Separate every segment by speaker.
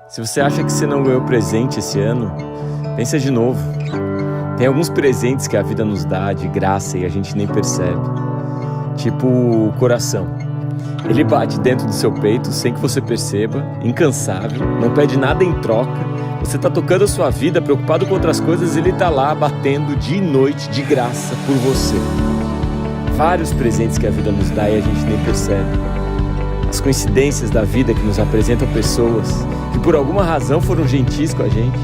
Speaker 1: Se você acha que você não ganhou presente esse ano, pensa de novo. Tem alguns presentes que a vida nos dá de graça e a gente nem percebe. Tipo o coração. Ele bate dentro do seu peito sem que você perceba, incansável, não pede nada em troca. Você tá tocando a sua vida, preocupado com outras coisas, e ele tá lá batendo dia e noite de graça por você. Vários presentes que a vida nos dá e a gente nem percebe. As coincidências da vida que nos apresentam pessoas que por alguma razão foram gentis com a gente.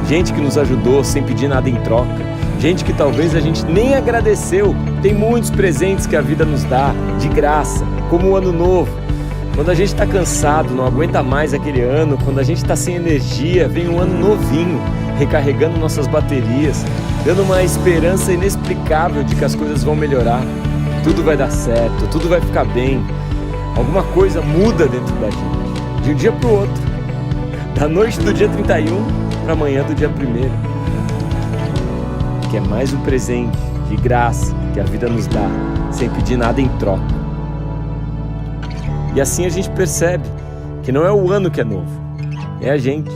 Speaker 1: Gente que nos ajudou sem pedir nada em troca. Gente que talvez a gente nem agradeceu. Tem muitos presentes que a vida nos dá de graça, como o Ano Novo. Quando a gente está cansado, não aguenta mais aquele ano, quando a gente está sem energia, vem um ano novinho, recarregando nossas baterias, dando uma esperança inexplicável de que as coisas vão melhorar. Tudo vai dar certo, tudo vai ficar bem. Alguma coisa muda dentro da gente, de um dia para o outro. Da noite do dia 31 para amanhã do dia 1º. Que é mais um presente de graça que a vida nos dá, sem pedir nada em troca. E assim a gente percebe que não é o ano que é novo, é a gente.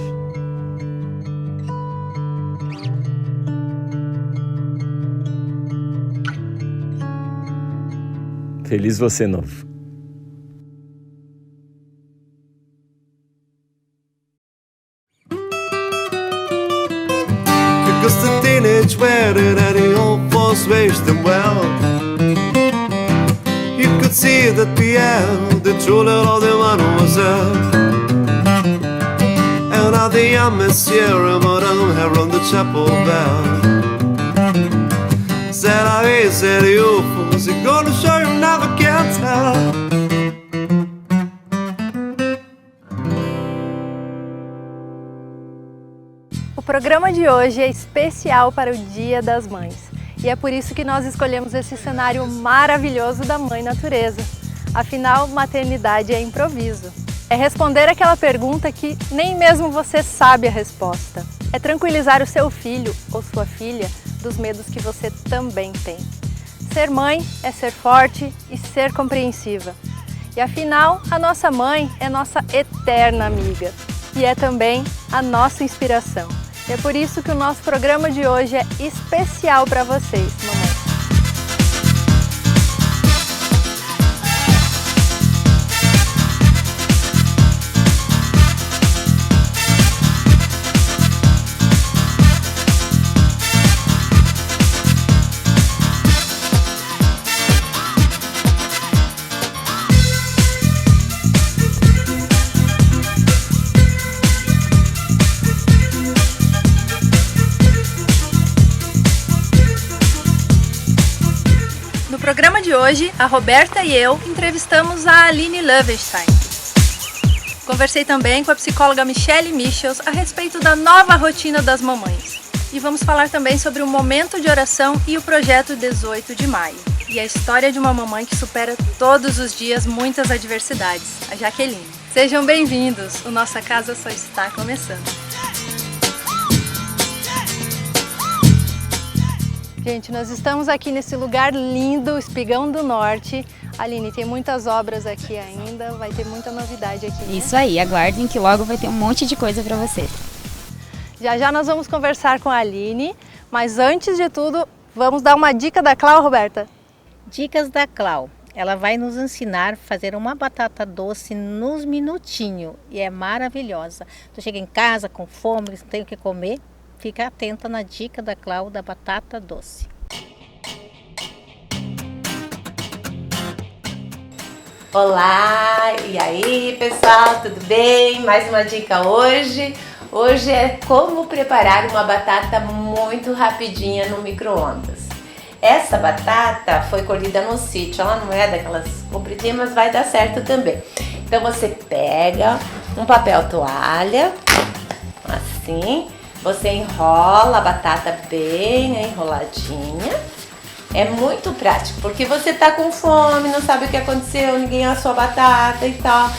Speaker 1: Feliz você novo.
Speaker 2: Because the teenage wedding and the old folks wished them well. You could see that the end, the true little of the mademoiselle. And now the young monsieur and madame have rung the chapel bell. Said I said you fools, you're gonna show you never can tell.
Speaker 3: O programa de hoje é especial para o Dia das Mães e é por isso que nós escolhemos esse cenário maravilhoso da Mãe Natureza. Afinal, maternidade é improviso. É responder aquela pergunta que nem mesmo você sabe a resposta. É tranquilizar o seu filho ou sua filha dos medos que você também tem. Ser mãe é ser forte e ser compreensiva. E afinal, a nossa mãe é nossa eterna amiga e é também a nossa inspiração. E é por isso que o nosso programa de hoje é especial para vocês, mamãe. No programa de hoje, a Roberta e eu entrevistamos a Aline Lovenstein. Conversei também com a psicóloga Michelle Michels a respeito da nova rotina das mamães. E vamos falar também sobre o momento de oração e o projeto 18 de maio. E a história de uma mamãe que supera todos os dias muitas adversidades, a Jaqueline. Sejam bem-vindos, o Nossa Casa só está começando. Gente, nós estamos aqui nesse lugar lindo, Espigão do Norte. Aline, tem muitas obras aqui ainda, vai ter muita novidade aqui, né?
Speaker 4: Isso aí, aguardem que logo vai ter um monte de coisa para vocês.
Speaker 3: Já já nós vamos conversar com a Aline, mas antes de tudo, vamos dar uma dica da Clau, Roberta?
Speaker 5: Dicas da Clau. Ela vai nos ensinar a fazer uma batata doce nos minutinhos e é maravilhosa. Tu chega em casa com fome, não tem o que comer, fica atenta na dica da Clau da batata doce.
Speaker 6: Olá, e aí pessoal, tudo bem? Mais uma dica hoje. Hoje é como preparar uma batata muito rapidinha no micro-ondas. Essa batata foi colhida no sítio, ela não é daquelas compridinhas, mas vai dar certo também. Então você pega um papel toalha, assim, você enrola a batata bem enroladinha. É muito prático, porque você tá com fome, não sabe o que aconteceu, ninguém assou a batata e tal.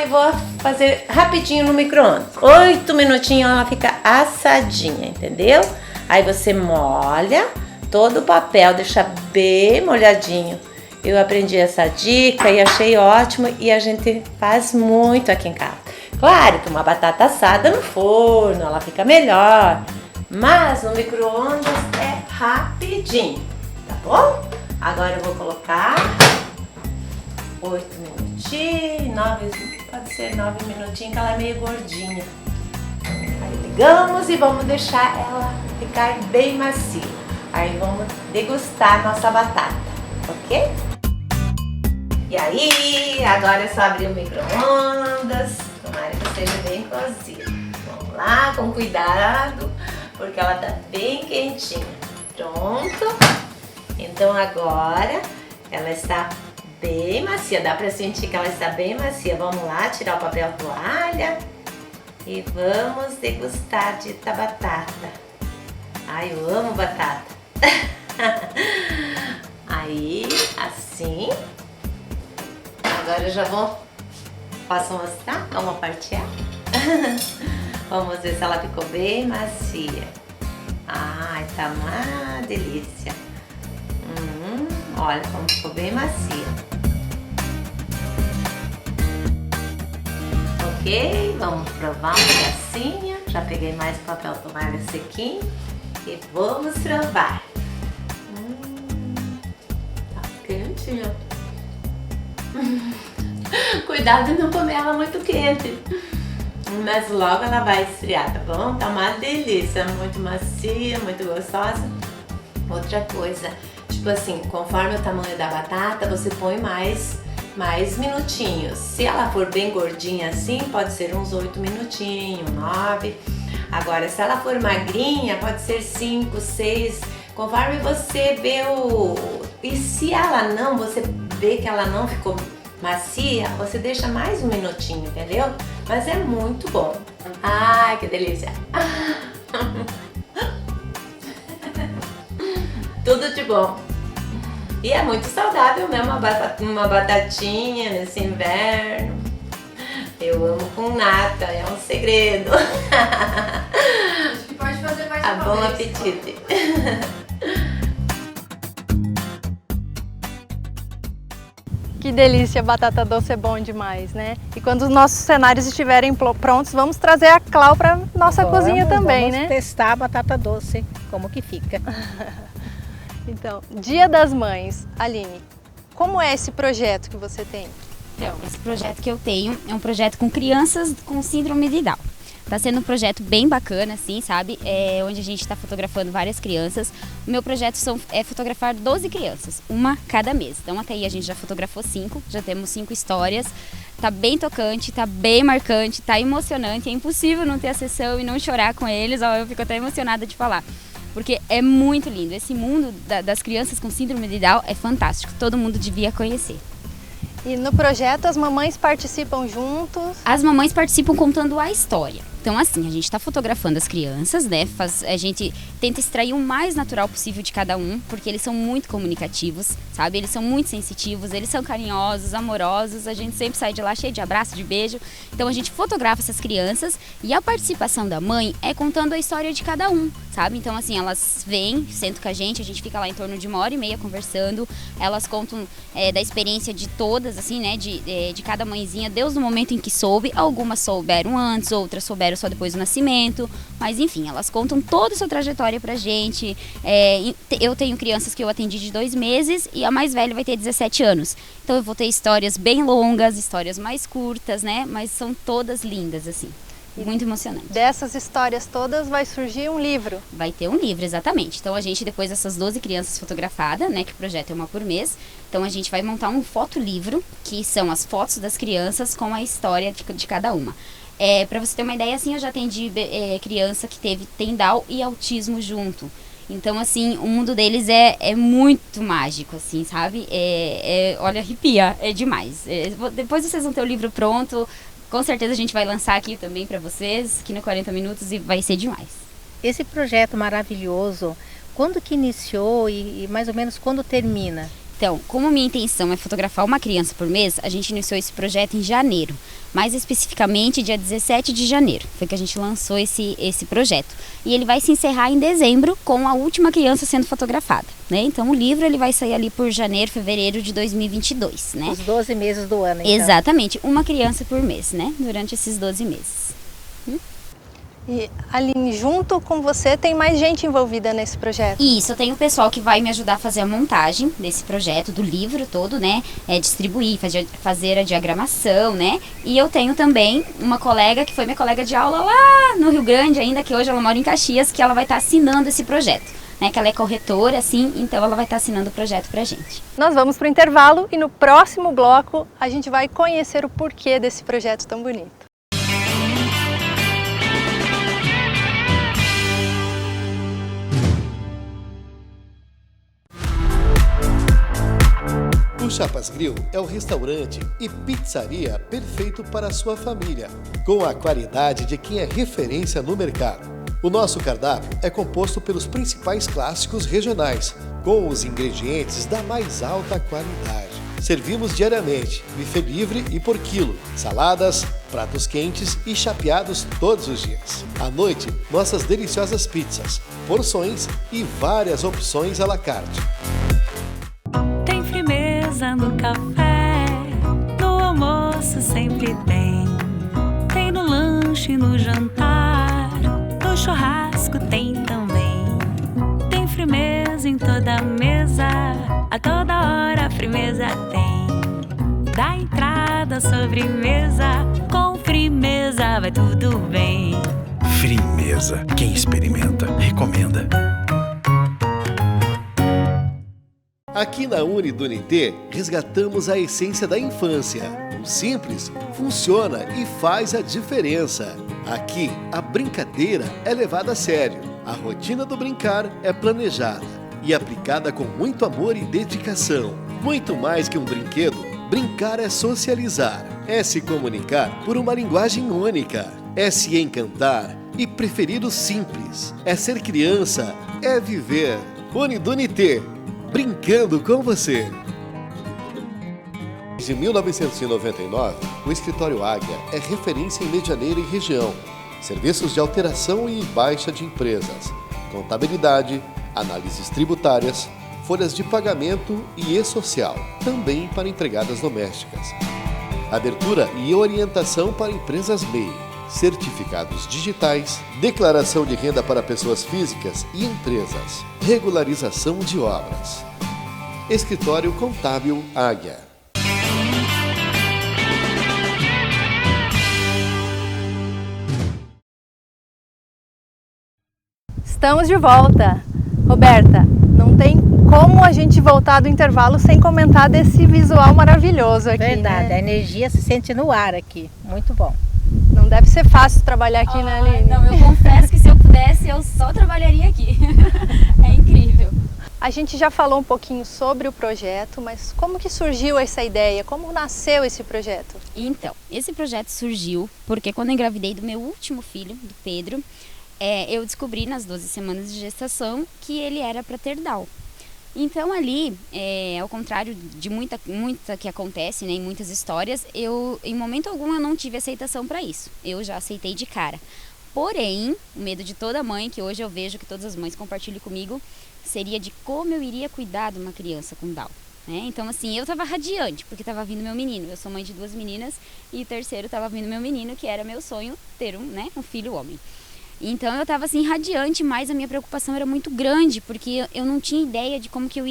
Speaker 6: Eu vou fazer rapidinho no micro-ondas. 8 minutinhos ela fica assadinha, entendeu? Aí você molha todo o papel, deixa bem molhadinho. Eu aprendi essa dica e achei ótimo e a gente faz muito aqui em casa. Claro que uma batata assada no forno, ela fica melhor, mas no micro-ondas é rapidinho, tá bom? Agora eu vou colocar 8 minutinhos, 9, pode ser 9 minutinhos, que ela é meio gordinha. Aí ligamos e vamos deixar ela ficar bem macia. Aí vamos degustar a nossa batata, ok? E aí, agora é só abrir o micro-ondas, tomara que seja bem cozido. Vamos lá, com cuidado, porque ela tá bem quentinha. Pronto. Então agora ela está bem macia, dá pra sentir que ela está bem macia. Vamos lá, tirar o papel toalha e vamos degustar de batata. Ai, eu amo batata. Aí, assim. Agora eu já posso mostrar? Vamos partear? Vamos ver se ela ficou bem macia. Ai, tá uma delícia. Olha como ficou bem macia. Ok, vamos provar um pedacinho. Já peguei mais papel toalha sequinho e vamos provar. Tá quentinha. Cuidado de não comer ela muito quente, mas logo ela vai esfriar, tá bom? Tá uma delícia, muito macia, muito gostosa. Outra coisa, tipo assim, conforme o tamanho da batata, você põe mais minutinhos. Se ela for bem gordinha assim, pode ser uns 8 minutinhos, 9. Agora, se ela for magrinha, pode ser 5, 6, conforme você vê E se você vê que ela não ficou macia, você deixa mais um minutinho, entendeu? Mas é muito bom. Ai, que delícia! Tudo de bom. E é muito saudável, né? Uma batatinha nesse inverno. Eu amo com nata, é um segredo.
Speaker 3: Acho que pode fazer mais uma
Speaker 6: Bom
Speaker 3: vez.
Speaker 6: apetite.
Speaker 3: Que delícia, batata doce é bom demais, né? E quando os nossos cenários estiverem prontos, vamos trazer a Clau para nossa cozinha também,
Speaker 5: vamos
Speaker 3: né?
Speaker 5: testar a batata doce, como que fica.
Speaker 3: Então, Dia das Mães, Aline, como é esse projeto que você tem?
Speaker 4: Então, esse projeto que eu tenho é um projeto com crianças com síndrome de Down. Tá sendo um projeto bem bacana, assim, sabe? Onde a gente está fotografando várias crianças. O meu projeto é fotografar 12 crianças, uma cada mês. Então até aí a gente já fotografou 5, já temos 5 histórias. Tá bem tocante, tá bem marcante, tá emocionante. É impossível não ter a sessão e não chorar com eles. Ó, eu fico até emocionada de falar. Porque é muito lindo. Esse mundo das crianças com síndrome de Down é fantástico. Todo mundo devia conhecer.
Speaker 3: E no projeto as mamães participam juntos?
Speaker 4: As mamães participam contando a história. Então assim, a gente está fotografando as crianças, né? A gente tenta extrair o mais natural possível de cada um, porque eles são muito comunicativos, sabe? Eles são muito sensitivos, eles são carinhosos, amorosos, a gente sempre sai de lá cheio de abraço, de beijo. Então a gente fotografa essas crianças e a participação da mãe é contando a história de cada um, sabe? Então assim, elas vêm, sentam com a gente fica lá em torno de 1h30 conversando, elas contam da experiência de todas, assim, né? De cada mãezinha, desde o momento em que soube, algumas souberam antes, outras souberam só depois do nascimento, mas enfim, elas contam toda a sua trajetória pra gente. Eu tenho crianças que eu atendi de 2 meses e a mais velha vai ter 17 anos. Então eu vou ter histórias bem longas, histórias mais curtas, né? Mas são todas lindas, assim. Muito emocionante.
Speaker 3: Dessas histórias todas vai surgir um livro.
Speaker 4: Vai ter um livro, exatamente. Então a gente, depois dessas 12 crianças fotografadas, né, que o projeto é uma por mês, então a gente vai montar um fotolivro, que são as fotos das crianças com a história de cada uma. Para você ter uma ideia, assim, eu já atendi criança que tem Down e autismo junto. Então, assim, o mundo deles é muito mágico, assim, sabe? Olha, arrepia, é demais. Depois vocês vão ter o livro pronto. Com certeza a gente vai lançar aqui também para vocês, aqui no 40 Minutos, e vai ser demais.
Speaker 5: Esse projeto maravilhoso, quando que iniciou e mais ou menos quando termina?
Speaker 4: Então, como minha intenção é fotografar uma criança por mês, a gente iniciou esse projeto em janeiro. Mais especificamente, dia 17 de janeiro, foi que a gente lançou esse projeto. E ele vai se encerrar em dezembro com a última criança sendo fotografada, né? Então, o livro ele vai sair ali por janeiro, fevereiro de 2022, né?
Speaker 5: Os 12 meses do ano, então.
Speaker 4: Exatamente, uma criança por mês, né? Durante esses 12 meses.
Speaker 3: E Aline, junto com você tem mais gente envolvida nesse projeto?
Speaker 4: Isso, eu tenho o pessoal que vai me ajudar a fazer a montagem desse projeto, do livro todo, né? Distribuir, fazer a diagramação, né? E eu tenho também uma colega que foi minha colega de aula lá no Rio Grande ainda, que hoje ela mora em Caxias, que ela vai estar assinando esse projeto, né? Que ela é corretora, assim, então ela vai estar assinando o projeto pra gente.
Speaker 3: Nós vamos para o intervalo e no próximo bloco a gente vai conhecer o porquê desse projeto tão bonito.
Speaker 7: O Chapas Grill é o restaurante e pizzaria perfeito para a sua família, com a qualidade de quem é referência no mercado. O nosso cardápio é composto pelos principais clássicos regionais, com os ingredientes da mais alta qualidade. Servimos diariamente, buffet livre e por quilo, saladas, pratos quentes e chapeados todos os dias. À noite, nossas deliciosas pizzas, porções e várias opções à la carte.
Speaker 8: No café, no almoço sempre tem. Tem no lanche, no jantar, no churrasco tem também. Tem firmeza em toda a mesa, a toda hora a firmeza tem. Da entrada à sobremesa, com firmeza vai tudo bem.
Speaker 9: Firmeza, quem experimenta, recomenda.
Speaker 7: Aqui na Unidunité, resgatamos a essência da infância. O simples funciona e faz a diferença. Aqui, a brincadeira é levada a sério. A rotina do brincar é planejada e aplicada com muito amor e dedicação. Muito mais que um brinquedo, brincar é socializar. É se comunicar por uma linguagem única. É se encantar e preferir o simples. É ser criança, é viver. Unidunité. Brincando com você. Desde 1999, o Escritório Águia é referência em Medianeira e região. Serviços de alteração e baixa de empresas, contabilidade, análises tributárias, folhas de pagamento e e-social, também para empregadas domésticas. Abertura e orientação para empresas MEI, certificados digitais, declaração de renda para pessoas físicas e empresas, regularização de obras. Escritório Contábil Águia.
Speaker 3: Estamos de volta. Roberta, não tem como a gente voltar do intervalo sem comentar desse visual maravilhoso aqui.
Speaker 5: Verdade,
Speaker 3: né?
Speaker 5: a energia se sente no ar aqui, muito bom.
Speaker 3: Não deve ser fácil trabalhar aqui, né, Aline?
Speaker 4: Não, eu confesso que se eu pudesse, eu só trabalharia aqui. É incrível.
Speaker 3: A gente já falou um pouquinho sobre o projeto, mas como que surgiu essa ideia? Como nasceu esse projeto?
Speaker 4: Então, esse projeto surgiu porque quando eu engravidei do meu último filho, do Pedro, eu descobri nas 12 semanas de gestação que ele era para ter Down. Então ali, ao contrário de muita que acontece, né, em muitas histórias, em momento algum eu não tive aceitação para isso. Eu já aceitei de cara. Porém, o medo de toda mãe, que hoje eu vejo que todas as mães compartilham comigo, seria de como eu iria cuidar de uma criança com Down. Né? Então assim, eu estava radiante, porque estava vindo meu menino. Eu sou mãe de 2 meninas e o terceiro estava vindo meu menino, que era meu sonho ter um filho homem. Então eu estava assim radiante, mas a minha preocupação era muito grande, porque eu não tinha ideia de como que eu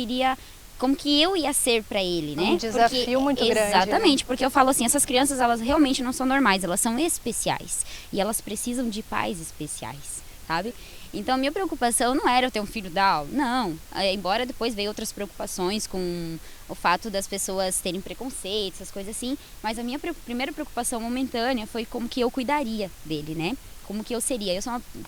Speaker 4: ia ser para ele, né?
Speaker 3: Um desafio muito grande.
Speaker 4: Exatamente, porque eu falo assim, essas crianças, elas realmente não são normais, elas são especiais. E elas precisam de pais especiais, sabe? Então a minha preocupação não era eu ter um filho Down, não. Embora depois veio outras preocupações com o fato das pessoas terem preconceito, essas coisas assim. Mas a minha primeira preocupação momentânea foi como que eu cuidaria dele, né? Como que eu seria.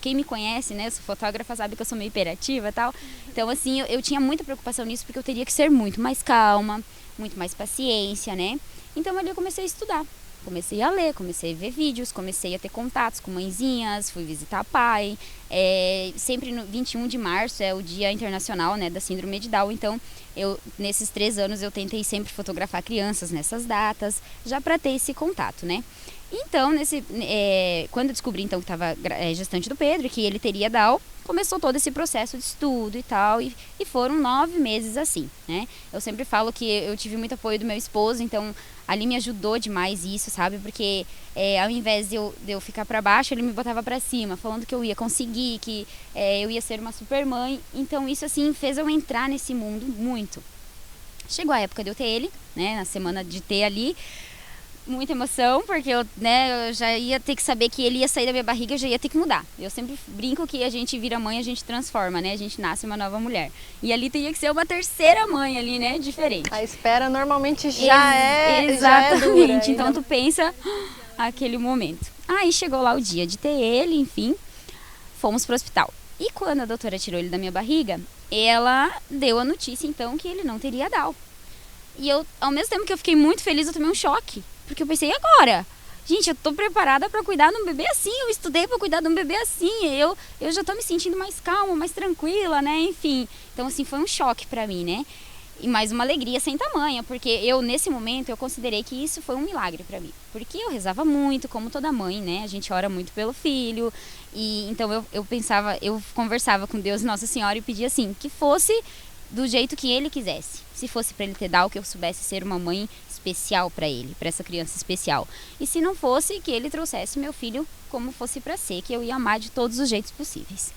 Speaker 4: Quem me conhece, né, eu sou fotógrafa, sabe que eu sou meio hiperativa e tal. Então, assim, eu tinha muita preocupação nisso, porque eu teria que ser muito mais calma, muito mais paciência, né? Então, ali eu comecei a estudar. Comecei a ler, comecei a ver vídeos, comecei a ter contatos com mãezinhas, fui visitar pai. Sempre no 21 de março é o Dia Internacional, né, da Síndrome de Down, então nesses 3 anos eu tentei sempre fotografar crianças nessas datas, já para ter esse contato, né. Então, quando eu descobri então que estava gestante do Pedro e que ele teria Down, começou todo esse processo de estudo e tal, e foram 9 meses assim, né. Eu sempre falo que eu tive muito apoio do meu esposo, então ali me ajudou demais isso, sabe, porque ao invés de eu ficar para baixo, ele me botava para cima, falando que eu ia conseguir, que eu ia ser uma super mãe. Então isso assim fez eu entrar nesse mundo muito. Chegou a época de eu ter ele, né, na semana de ter ali, muita emoção, porque eu já ia ter que saber que ele ia sair da minha barriga, eu já ia ter que mudar. Eu sempre brinco que a gente vira mãe, a gente transforma, né? A gente nasce uma nova mulher. E ali teria que ser uma terceira mãe ali, né? Diferente.
Speaker 3: A espera normalmente já é
Speaker 4: Exatamente.
Speaker 3: dura,
Speaker 4: então tu pensa aquele momento. Aí chegou lá o dia de ter ele, enfim, fomos pro hospital. E quando a doutora tirou ele da minha barriga, ela deu a notícia então que ele não teria Down. E eu, ao mesmo tempo que eu fiquei muito feliz, eu tomei um choque. Porque eu pensei, e agora? Gente, eu tô preparada para cuidar de um bebê assim, eu estudei para cuidar de um bebê assim, eu já tô me sentindo mais calma, mais tranquila, né, enfim. Então, assim, foi um choque para mim, né, e mais uma alegria sem tamanha, porque nesse momento, eu considerei que isso foi um milagre para mim. Porque eu rezava muito, como toda mãe, né, a gente ora muito pelo filho, e então eu pensava, eu conversava com Deus, Nossa Senhora, e pedia assim, que fosse do jeito que ele quisesse. Se fosse para ele ter Down, que eu soubesse ser uma mãe especial para ele, para essa criança especial. E se não fosse, que ele trouxesse meu filho como fosse para ser, que eu ia amar de todos os jeitos possíveis.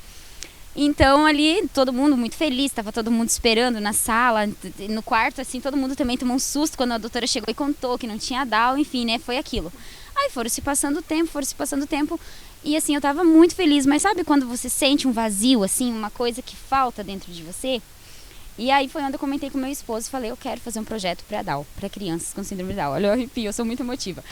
Speaker 4: Então ali, todo mundo muito feliz, estava todo mundo esperando na sala, no quarto, assim, todo mundo também tomou um susto quando a doutora chegou e contou que não tinha Down, enfim, né, foi aquilo. Aí foram se passando o tempo, e assim, eu estava muito feliz, mas sabe quando você sente um vazio, assim, uma coisa que falta dentro de você? E aí foi onde eu comentei com meu esposo, falei, eu quero fazer um projeto para Down, para crianças com síndrome de Down. Olha, eu arrepio, eu sou muito emotiva.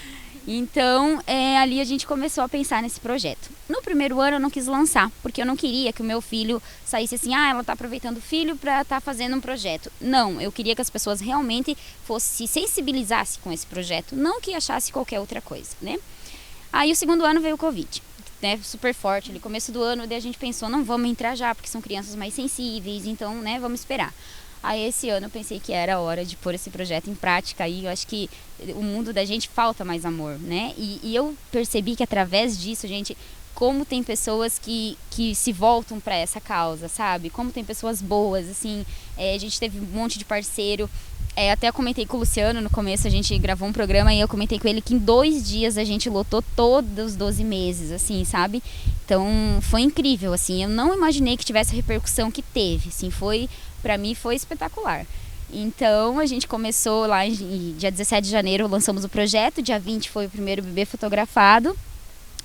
Speaker 4: Então, ali a gente começou a pensar nesse projeto. No primeiro ano eu não quis lançar, porque eu não queria que o meu filho saísse assim, ela está aproveitando o filho para estar fazendo um projeto. Não, eu queria que as pessoas realmente se sensibilizassem com esse projeto, não que achasse qualquer outra coisa, né? Aí o segundo ano veio o Covid. Né, super forte, ali começo do ano, daí a gente pensou, não vamos entrar já, porque são crianças mais sensíveis, então, né, vamos esperar. Aí esse ano eu pensei que era a hora de pôr esse projeto em prática, e eu acho que o mundo da gente falta mais amor, né, e eu percebi que através disso, gente, como tem pessoas que se voltam para essa causa, sabe, como tem pessoas boas, assim, a gente teve um monte de parceiro. Até eu comentei com o Luciano no começo, a gente gravou um programa e eu comentei com ele que em 2 dias a gente lotou todos os 12 meses, assim, sabe? Então, foi incrível, assim, eu não imaginei que tivesse a repercussão que teve, assim, pra mim foi espetacular. Então, a gente começou lá em dia 17 de janeiro, lançamos o projeto, dia 20 foi o primeiro bebê fotografado,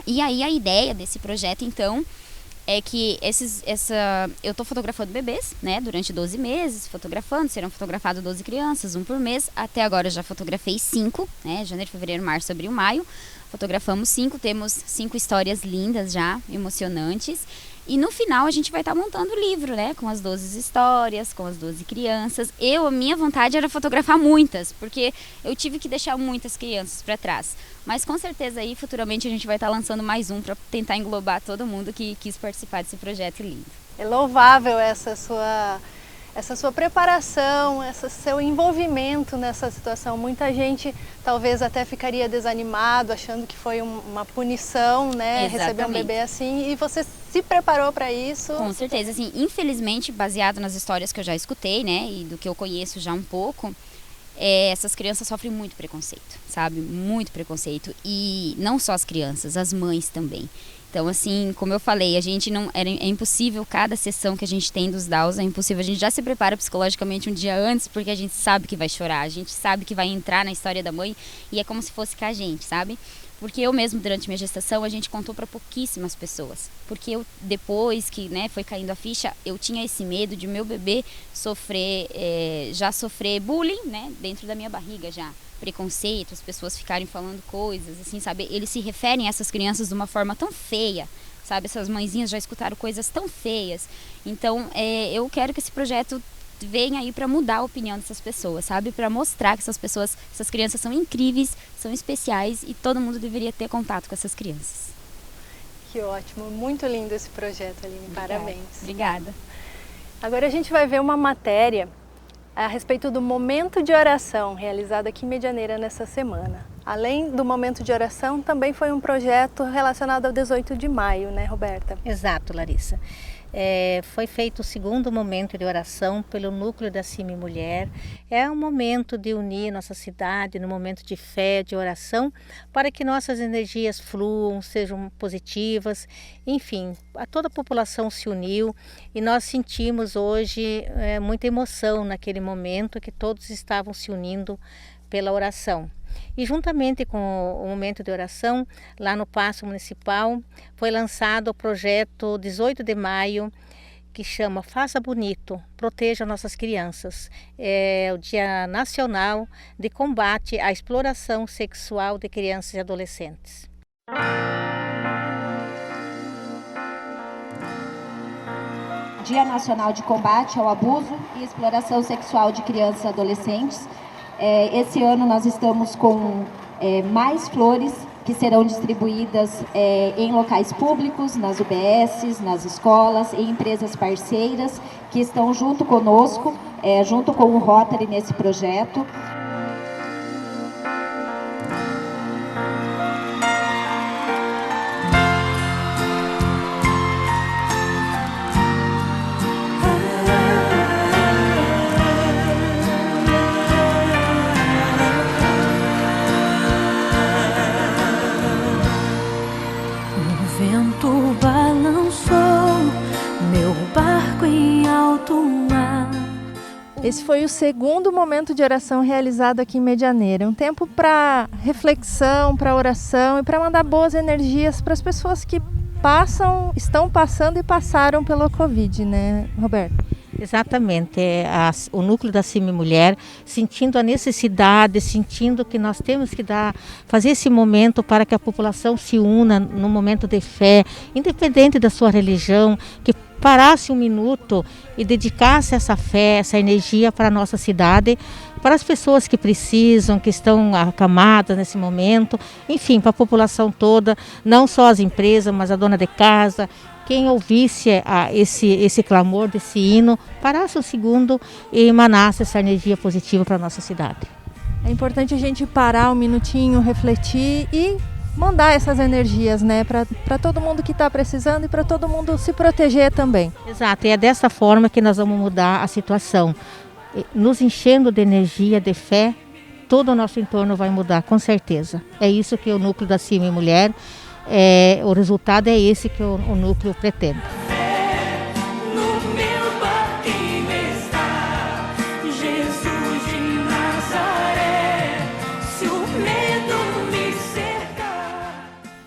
Speaker 4: e aí a ideia desse projeto, então, é que eu tô fotografando bebês, né, durante 12 meses, serão fotografadas 12 crianças, 1 por mês. Até agora eu já fotografei 5, né, janeiro, fevereiro, março, abril, maio. Fotografamos 5, temos 5 histórias lindas já, emocionantes. E no final a gente vai estar montando o livro, né, com as 12 histórias, com as 12 crianças. A minha vontade era fotografar muitas, porque eu tive que deixar muitas crianças para trás. Mas com certeza aí futuramente a gente vai estar lançando mais um para tentar englobar todo mundo que quis participar desse projeto lindo.
Speaker 3: É louvável essa sua preparação, esse seu envolvimento nessa situação. Muita gente talvez até ficaria desanimado, achando que foi uma punição, né, receber um bebê assim, e você se preparou para isso?
Speaker 4: Com certeza, assim, infelizmente, baseado nas histórias que eu já escutei, né, e do que eu conheço já um pouco, essas crianças sofrem muito preconceito, sabe? Muito preconceito. E não só as crianças, as mães também. Então, assim, como eu falei, é impossível, cada sessão que a gente tem dos Downs, é impossível, a gente já se prepara psicologicamente um dia antes, porque a gente sabe que vai chorar, a gente sabe que vai entrar na história da mãe, e é como se fosse com a gente, sabe? Porque eu mesmo, durante minha gestação, a gente contou para pouquíssimas pessoas. Porque eu, depois que, né, foi caindo a ficha, eu tinha esse medo de meu bebê já sofrer bullying, né, dentro da minha barriga já. Preconceito, as pessoas ficarem falando coisas, assim, sabe? Eles se referem a essas crianças de uma forma tão feia, sabe? Essas mãezinhas já escutaram coisas tão feias. Então, eu quero que esse projeto vem aí para mudar a opinião dessas pessoas, sabe? Para mostrar que essas crianças são incríveis, são especiais e todo mundo deveria ter contato com essas crianças.
Speaker 3: Que ótimo, muito lindo esse projeto, Aline, parabéns.
Speaker 4: Obrigada.
Speaker 3: Agora a gente vai ver uma matéria a respeito do momento de oração realizado aqui em Medianeira nessa semana. Além do momento de oração, também foi um projeto relacionado ao 18 de maio, né, Roberta?
Speaker 5: Exato, Larissa. Foi feito o segundo momento de oração pelo núcleo da CIMI Mulher. É um momento de unir nossa cidade, no momento de fé, de oração, para que nossas energias fluam, sejam positivas. Enfim, toda a população se uniu e nós sentimos hoje muita emoção naquele momento que todos estavam se unindo pela oração. E juntamente com o momento de oração, lá no Paço Municipal, foi lançado o projeto 18 de maio, que chama Faça Bonito, Proteja Nossas Crianças. É o Dia Nacional de Combate à Exploração Sexual de Crianças e Adolescentes.
Speaker 10: Dia Nacional de Combate ao Abuso e Exploração Sexual de Crianças e Adolescentes. Esse ano nós estamos com mais flores que serão distribuídas em locais públicos, nas UBSs, nas escolas, em empresas parceiras que estão junto conosco, junto com o Rotary nesse projeto.
Speaker 3: Esse foi o segundo momento de oração realizado aqui em Medianeira. Um tempo para reflexão, para oração e para mandar boas energias para as pessoas que estão passando e passaram pelo Covid, né, Roberto?
Speaker 5: Exatamente, o núcleo da CIMI Mulher, sentindo a necessidade, sentindo que nós temos que fazer esse momento para que a população se una no momento de fé, independente da sua religião, que parasse um minuto e dedicasse essa fé, essa energia para a nossa cidade, para as pessoas que precisam, que estão acamadas nesse momento, enfim, para a população toda, não só as empresas, mas a dona de casa. Quem ouvisse esse clamor desse hino, parasse um segundo e emanasse essa energia positiva para a nossa cidade.
Speaker 3: É importante a gente parar um minutinho, refletir e mandar essas energias, né, para todo mundo que está precisando e para todo mundo se proteger também.
Speaker 5: Exato, e é dessa forma que nós vamos mudar a situação. Nos enchendo de energia, de fé, todo o nosso entorno vai mudar, com certeza. É isso que o núcleo da CIMI Mulher, o resultado é esse que o núcleo pretende.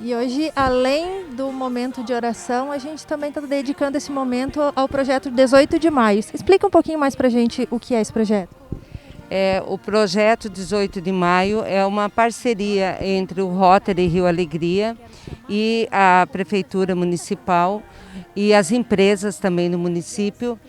Speaker 3: E hoje, além do momento de oração, a gente também está dedicando esse momento ao projeto 18 de maio. Explica um pouquinho mais para a gente o que é esse projeto.
Speaker 11: O projeto 18 de maio é uma parceria entre o Rotary Rio Alegria e a Prefeitura Municipal e as empresas também no município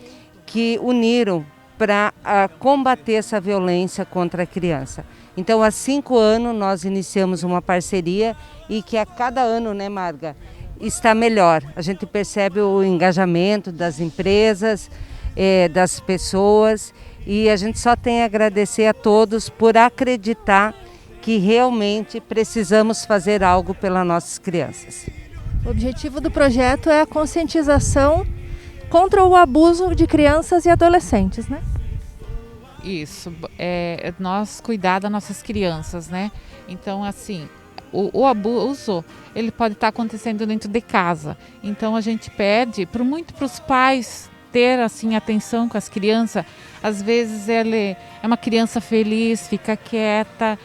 Speaker 11: que uniram para combater essa violência contra a criança. Então, há 5 anos nós iniciamos uma parceria e que a cada ano, né, Marga, está melhor. A gente percebe o engajamento das empresas, das pessoas, e a gente só tem a agradecer a todos por acreditar que realmente precisamos fazer algo pelas nossas crianças.
Speaker 3: O objetivo do projeto é a conscientização contra o abuso de crianças e adolescentes, né?
Speaker 12: Isso, nós cuidar das nossas crianças, né? Então, assim, o abuso, ele pode estar acontecendo dentro de casa. Então, a gente pede muito para os pais ter, assim, atenção com as crianças. Às vezes, ela é uma criança feliz, fica quieta,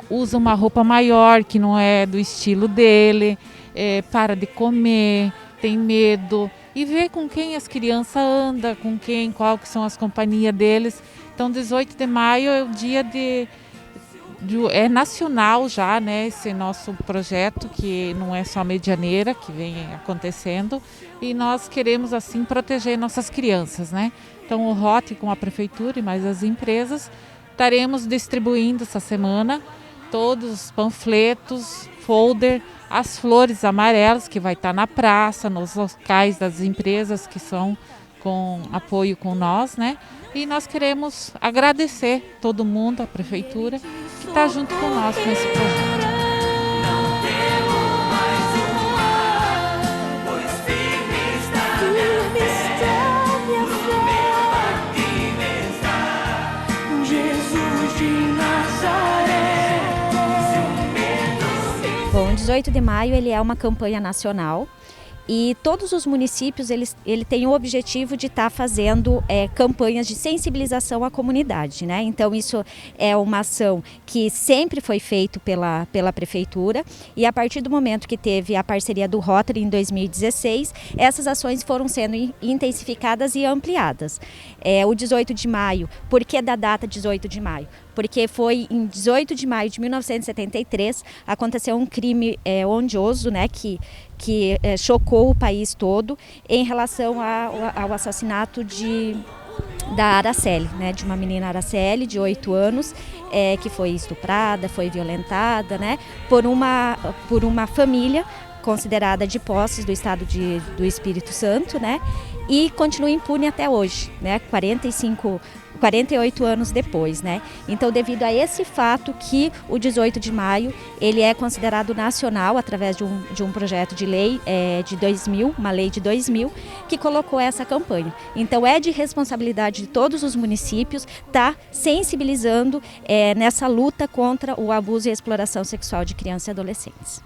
Speaker 12: usa uma roupa maior que não é do estilo dele, para de comer, tem medo. E ver com quem as crianças andam, qual que são as companhias deles. Então, 18 de maio é o dia é nacional já, né, esse nosso projeto, que não é só Medianeira que vem acontecendo, e nós queremos assim proteger nossas crianças, né? Então o ROT com a prefeitura e mais as empresas estaremos distribuindo essa semana todos os panfletos, folder, as flores amarelas que vai estar na praça, nos locais das empresas que são com apoio com nós, né? E nós queremos agradecer todo mundo, a prefeitura, que está junto com nós nesse projeto.
Speaker 10: Bom, 18 de maio ele é uma campanha nacional. E todos os municípios ele tem o objetivo de estar fazendo campanhas de sensibilização à comunidade, né? Então isso é uma ação que sempre foi feita pela prefeitura, e a partir do momento que teve a parceria do Rotary em 2016, essas ações foram sendo intensificadas e ampliadas. O 18 de maio, por que da data 18 de maio? Porque foi em 18 de maio de 1973, aconteceu um crime odioso, né, que chocou o país todo em relação ao assassinato da Araceli, né, de uma menina Araceli de 8 anos, que foi estuprada, foi violentada, né, por uma família considerada de Poços do estado do Espírito Santo, né, e continua impune até hoje, né, 48 anos depois, né? Então, devido a esse fato que o 18 de maio, ele é considerado nacional através de um projeto de lei de 2000, uma lei de 2000, que colocou essa campanha. Então, é de responsabilidade de todos os municípios estar sensibilizando nessa luta contra o abuso e a exploração sexual de crianças e adolescentes.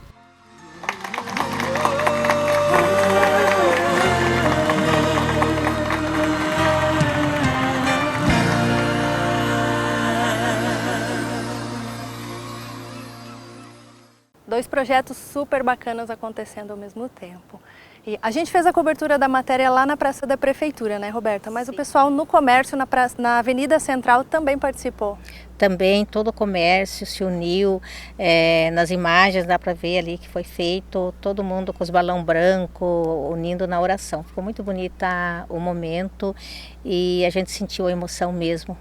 Speaker 3: Dois projetos super bacanas acontecendo ao mesmo tempo. E a gente fez a cobertura da matéria lá na Praça da Prefeitura, né, Roberta? Mas o pessoal no comércio, na Avenida Central, também participou.
Speaker 5: Também todo o comércio se uniu, nas imagens dá para ver ali que foi feito, todo mundo com os balão branco, unindo na oração. Ficou muito bonita o momento e a gente sentiu a emoção mesmo,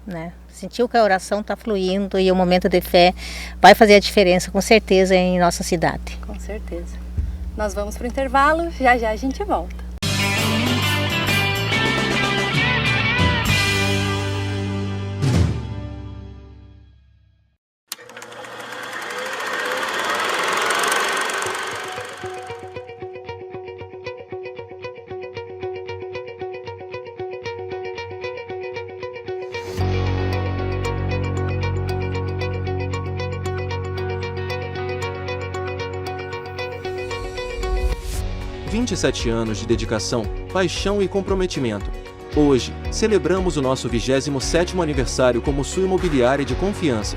Speaker 5: né? Sentiu que a oração está fluindo e o momento de fé vai fazer a diferença, com certeza, em nossa cidade.
Speaker 3: Com certeza. Nós vamos para o intervalo, já a gente volta.
Speaker 13: Há 27 anos de dedicação, paixão e comprometimento. Hoje, celebramos o nosso 27º aniversário como sua imobiliária de confiança.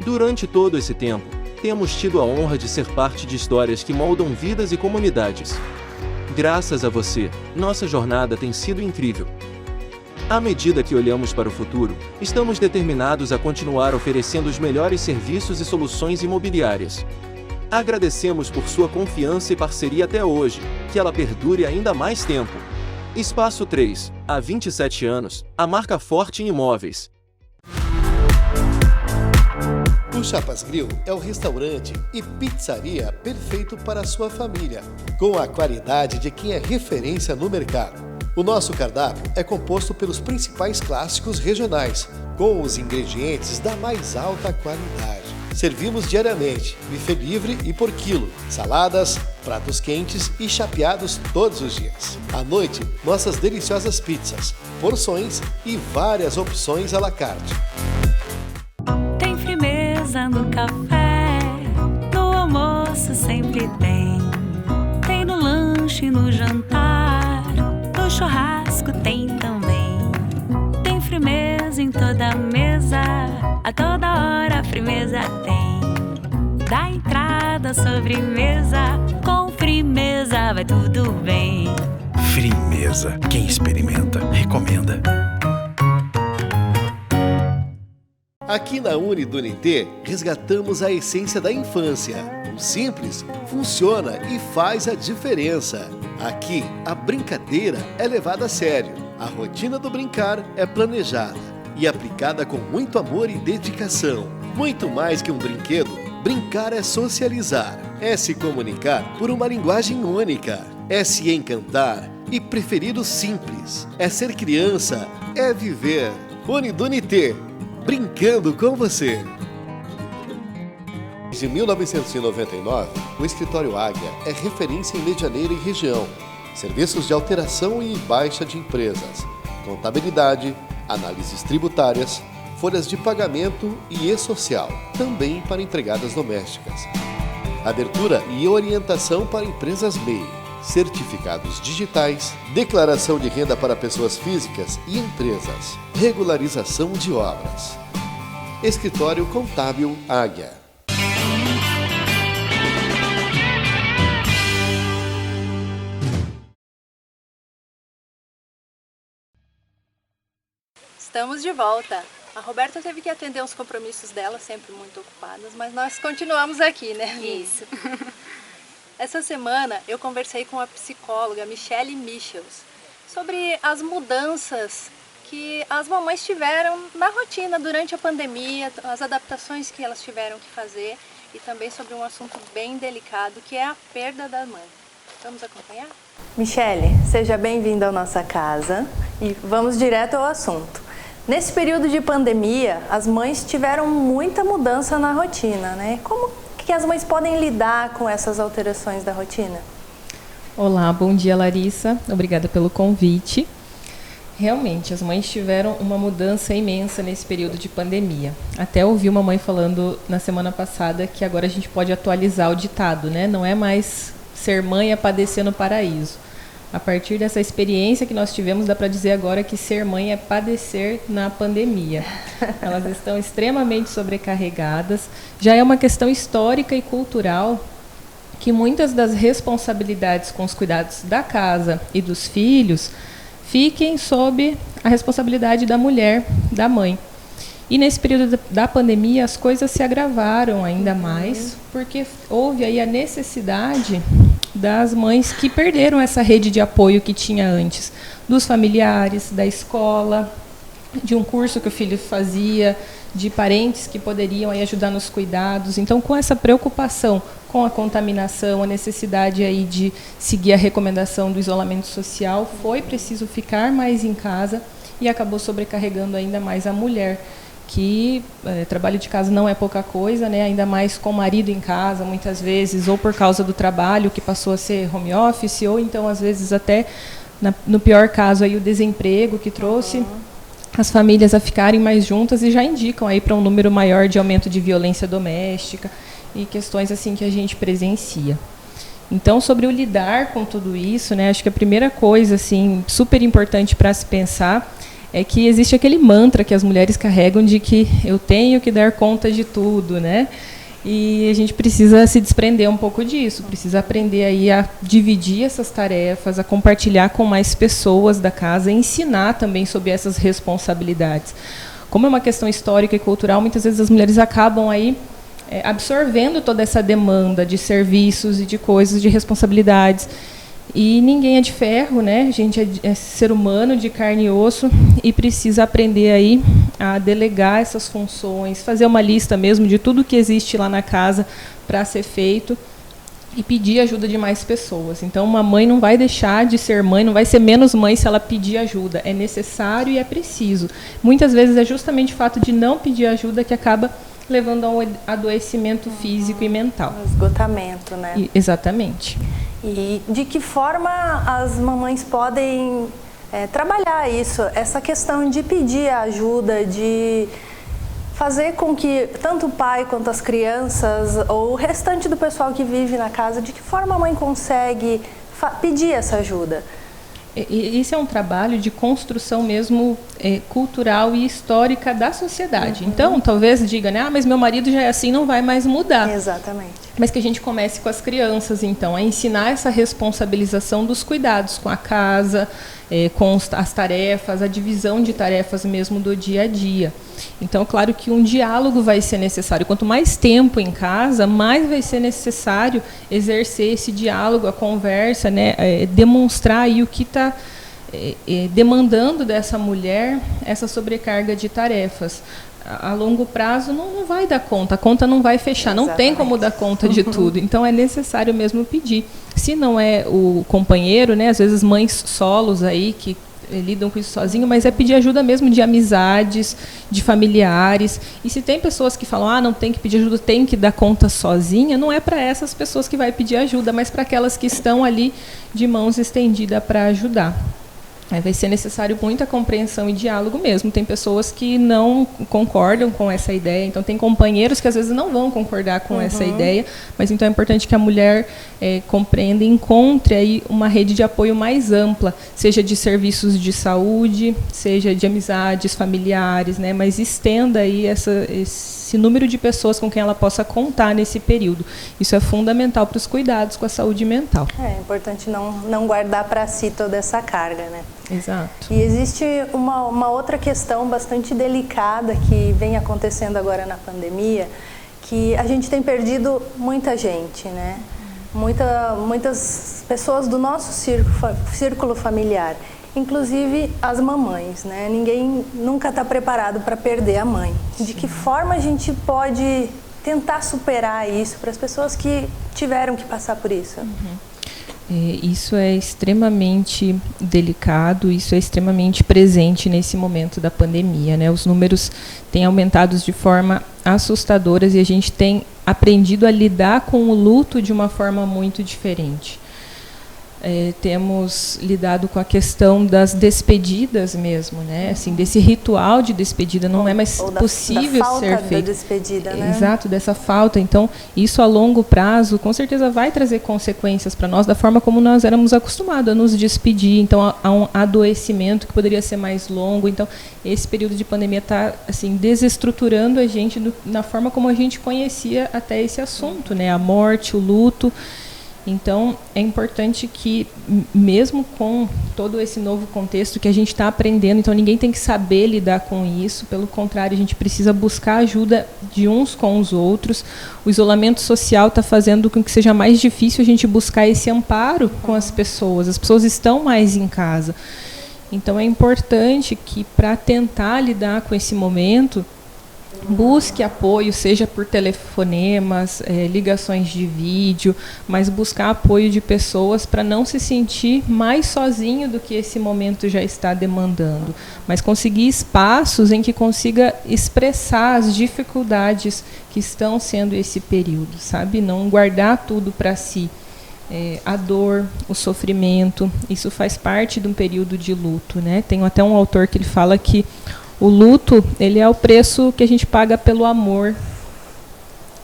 Speaker 13: Durante todo esse tempo, temos tido a honra de ser parte de histórias que moldam vidas e comunidades. Graças a você, nossa jornada tem sido incrível. À medida que olhamos para o futuro, estamos determinados a continuar oferecendo os melhores serviços e soluções imobiliárias. Agradecemos por sua confiança e parceria até hoje, que ela perdure ainda mais tempo. Espaço 3, há 27 anos, a marca forte em imóveis.
Speaker 7: O Chapas Grill é o restaurante e pizzaria perfeito para a sua família, com a qualidade de quem é referência no mercado. O nosso cardápio é composto pelos principais clássicos regionais, com os ingredientes da mais alta qualidade. Servimos diariamente, buffet livre e por quilo, saladas, pratos quentes e chapeados todos os dias. À noite, nossas deliciosas pizzas, porções e várias opções à la carte.
Speaker 8: Tem firmeza no café, no almoço sempre tem. Tem no lanche, no jantar, no churrasco tem também. Tem firmeza em toda a mesa, a toda hora a firmeza tem. Da entrada à sobremesa, com firmeza vai tudo bem.
Speaker 9: Firmeza. Quem experimenta, recomenda.
Speaker 7: Aqui na Unidunité, resgatamos a essência da infância. O simples funciona e faz a diferença. Aqui, a brincadeira é levada a sério. A rotina do brincar é planejada e aplicada com muito amor e dedicação. Muito mais que um brinquedo, brincar é socializar, é se comunicar por uma linguagem única, é se encantar e preferir o simples, é ser criança, é viver. Unidunité, brincando com você. Desde 1999, o Escritório Águia é referência em Medianeira e região. Serviços de alteração e baixa de empresas, contabilidade, análises tributárias, folhas de pagamento e e-social, também para empregadas domésticas. Abertura e orientação para empresas MEI, certificados digitais, declaração de renda para pessoas físicas e empresas, regularização de obras. Escritório Contábil Águia.
Speaker 3: Estamos de volta. A Roberta teve que atender uns compromissos dela, sempre muito ocupadas, mas nós continuamos aqui, né?
Speaker 4: Isso.
Speaker 3: Essa semana eu conversei com a psicóloga Michele Michels sobre as mudanças que as mamães tiveram na rotina durante a pandemia, as adaptações que elas tiveram que fazer e também sobre um assunto bem delicado que é a perda da mãe. Vamos acompanhar? Michele, seja bem-vinda à nossa casa e vamos direto ao assunto. Nesse período de pandemia, as mães tiveram muita mudança na rotina, né? Como que as mães podem lidar com essas alterações da rotina?
Speaker 14: Olá, bom dia, Larissa. Obrigada pelo convite. Realmente, as mães tiveram uma mudança imensa nesse período de pandemia. Até ouvi uma mãe falando na semana passada que agora a gente pode atualizar o ditado, né? Não é mais ser mãe é padecer no paraíso. A partir dessa experiência que nós tivemos, dá para dizer agora que ser mãe é padecer na pandemia. Elas estão extremamente sobrecarregadas. Já é uma questão histórica e cultural que muitas das responsabilidades com os cuidados da casa e dos filhos fiquem sob a responsabilidade da mulher, da mãe. E nesse período da pandemia as coisas se agravaram ainda mais, porque houve aí a necessidade das mães que perderam essa rede de apoio que tinha antes, dos familiares, da escola, de um curso que o filho fazia, de parentes que poderiam aí ajudar nos cuidados. Então, com essa preocupação com a contaminação, a necessidade aí de seguir a recomendação do isolamento social, foi preciso ficar mais em casa e acabou sobrecarregando ainda mais a mulher, que trabalho de casa não é pouca coisa, né? Ainda mais com o marido em casa, muitas vezes, ou por causa do trabalho, que passou a ser home office, ou então, às vezes, até, no pior caso, aí, o desemprego, que trouxe as famílias a ficarem mais juntas e já indicam aí para um número maior de aumento de violência doméstica e questões assim que a gente presencia. Então, sobre o lidar com tudo isso, né? Acho que a primeira coisa assim, super importante para se pensar é que existe aquele mantra que as mulheres carregam de que eu tenho que dar conta de tudo, né? E a gente precisa se desprender um pouco disso, precisa aprender aí a dividir essas tarefas, a compartilhar com mais pessoas da casa, ensinar também sobre essas responsabilidades. Como é uma questão histórica e cultural, muitas vezes as mulheres acabam aí absorvendo toda essa demanda de serviços e de coisas, de responsabilidades. E ninguém é de ferro, né? A gente é ser humano, de carne e osso, e precisa aprender aí a delegar essas funções, fazer uma lista mesmo de tudo que existe lá na casa para ser feito e pedir ajuda de mais pessoas. Então, uma mãe não vai deixar de ser mãe, não vai ser menos mãe se ela pedir ajuda. É necessário e é preciso. Muitas vezes é justamente o fato de não pedir ajuda que acaba levando a um adoecimento físico e mental.
Speaker 3: Esgotamento, né?
Speaker 14: Exatamente.
Speaker 3: E de que forma as mamães podem trabalhar isso, essa questão de pedir ajuda, de fazer com que tanto o pai quanto as crianças ou o restante do pessoal que vive na casa, de que forma a mãe consegue pedir essa ajuda?
Speaker 14: Isso é um trabalho de construção mesmo cultural e histórica da sociedade. Então, talvez diga, né, mas meu marido já é assim, não vai mais mudar.
Speaker 3: Exatamente.
Speaker 14: mas que a gente comece com as crianças, então, a ensinar essa responsabilização dos cuidados com a casa, com as tarefas, a divisão de tarefas mesmo do dia a dia. Então, claro que um diálogo vai ser necessário. Quanto mais tempo em casa, mais vai ser necessário exercer esse diálogo, a conversa, né, demonstrar aí o que está demandando dessa mulher essa sobrecarga de tarefas. A longo prazo não vai dar conta, a conta não vai fechar, Exatamente. Não tem como dar conta de tudo. Então é necessário mesmo pedir. Se não é o companheiro, né, às vezes mães solos aí que lidam com isso sozinho, mas é pedir ajuda mesmo de amizades, de familiares. E se tem pessoas que falam, não tem que pedir ajuda, tem que dar conta sozinha, não é para essas pessoas que vai pedir ajuda, mas para aquelas que estão ali de mãos estendidas para ajudar. Vai ser necessário muita compreensão e diálogo mesmo. Tem pessoas que não concordam com essa ideia, então tem companheiros que às vezes não vão concordar com essa ideia, mas então é importante que a mulher compreenda e encontre aí uma rede de apoio mais ampla, seja de serviços de saúde, seja de amizades, familiares, né, mas estenda aí esse número de pessoas com quem ela possa contar nesse período. Isso é fundamental para os cuidados com a saúde mental.
Speaker 3: É importante não guardar para si toda essa carga, né?
Speaker 14: Exato.
Speaker 3: E existe uma outra questão bastante delicada que vem acontecendo agora na pandemia, que a gente tem perdido muita gente, né? Muitas pessoas do nosso círculo familiar, inclusive as mamães, né? Ninguém nunca está preparado para perder a mãe. De que forma a gente pode tentar superar isso para as pessoas que tiveram que passar por isso?
Speaker 14: Isso é extremamente delicado, isso é extremamente presente nesse momento da pandemia, né? Os números têm aumentado de forma assustadora e a gente tem aprendido a lidar com o luto de uma forma muito diferente. Temos lidado com a questão das despedidas mesmo, né? Assim, desse ritual de despedida não é mais possível
Speaker 3: da falta
Speaker 14: ser feito.
Speaker 3: Da despedida, né?
Speaker 14: Exato, dessa falta. Então, isso a longo prazo, com certeza vai trazer consequências para nós da forma como nós éramos acostumados a nos despedir. Então, há um adoecimento que poderia ser mais longo. Então, esse período de pandemia está assim desestruturando a gente na forma como a gente conhecia até esse assunto, né? A morte, o luto. Então, é importante que, mesmo com todo esse novo contexto que a gente está aprendendo, então ninguém tem que saber lidar com isso, pelo contrário, a gente precisa buscar ajuda de uns com os outros. O isolamento social está fazendo com que seja mais difícil a gente buscar esse amparo com as pessoas estão mais em casa. Então, é importante que, para tentar lidar com esse momento, busque apoio, seja por telefonemas, ligações de vídeo, mas buscar apoio de pessoas para não se sentir mais sozinho do que esse momento já está demandando, mas conseguir espaços em que consiga expressar as dificuldades que estão sendo esse período, sabe? Não guardar tudo para si. A dor, o sofrimento, isso faz parte de um período de luto, né? Tem até um autor que ele fala que o luto, ele é o preço que a gente paga pelo amor,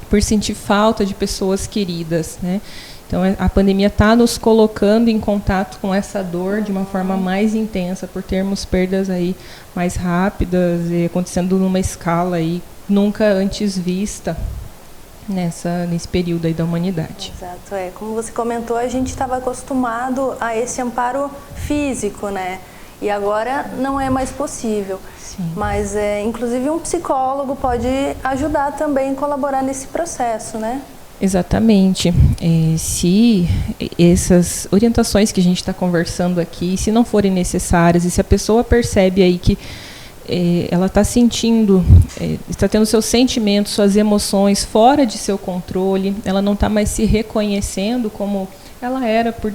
Speaker 14: por sentir falta de pessoas queridas, né? Então, a pandemia está nos colocando em contato com essa dor de uma forma mais intensa, por termos perdas aí mais rápidas e acontecendo numa escala aí nunca antes vista nesse período aí da humanidade.
Speaker 3: Exato, como você comentou, a gente estava acostumado a esse amparo físico, né? E agora não é mais possível. Sim. Mas, inclusive, um psicólogo pode ajudar também, colaborar nesse processo, né?
Speaker 14: Exatamente. Se essas orientações que a gente está conversando aqui, se não forem necessárias, e se a pessoa percebe aí que ela está sentindo, está tendo seus sentimentos, suas emoções fora de seu controle, ela não está mais se reconhecendo como ela era por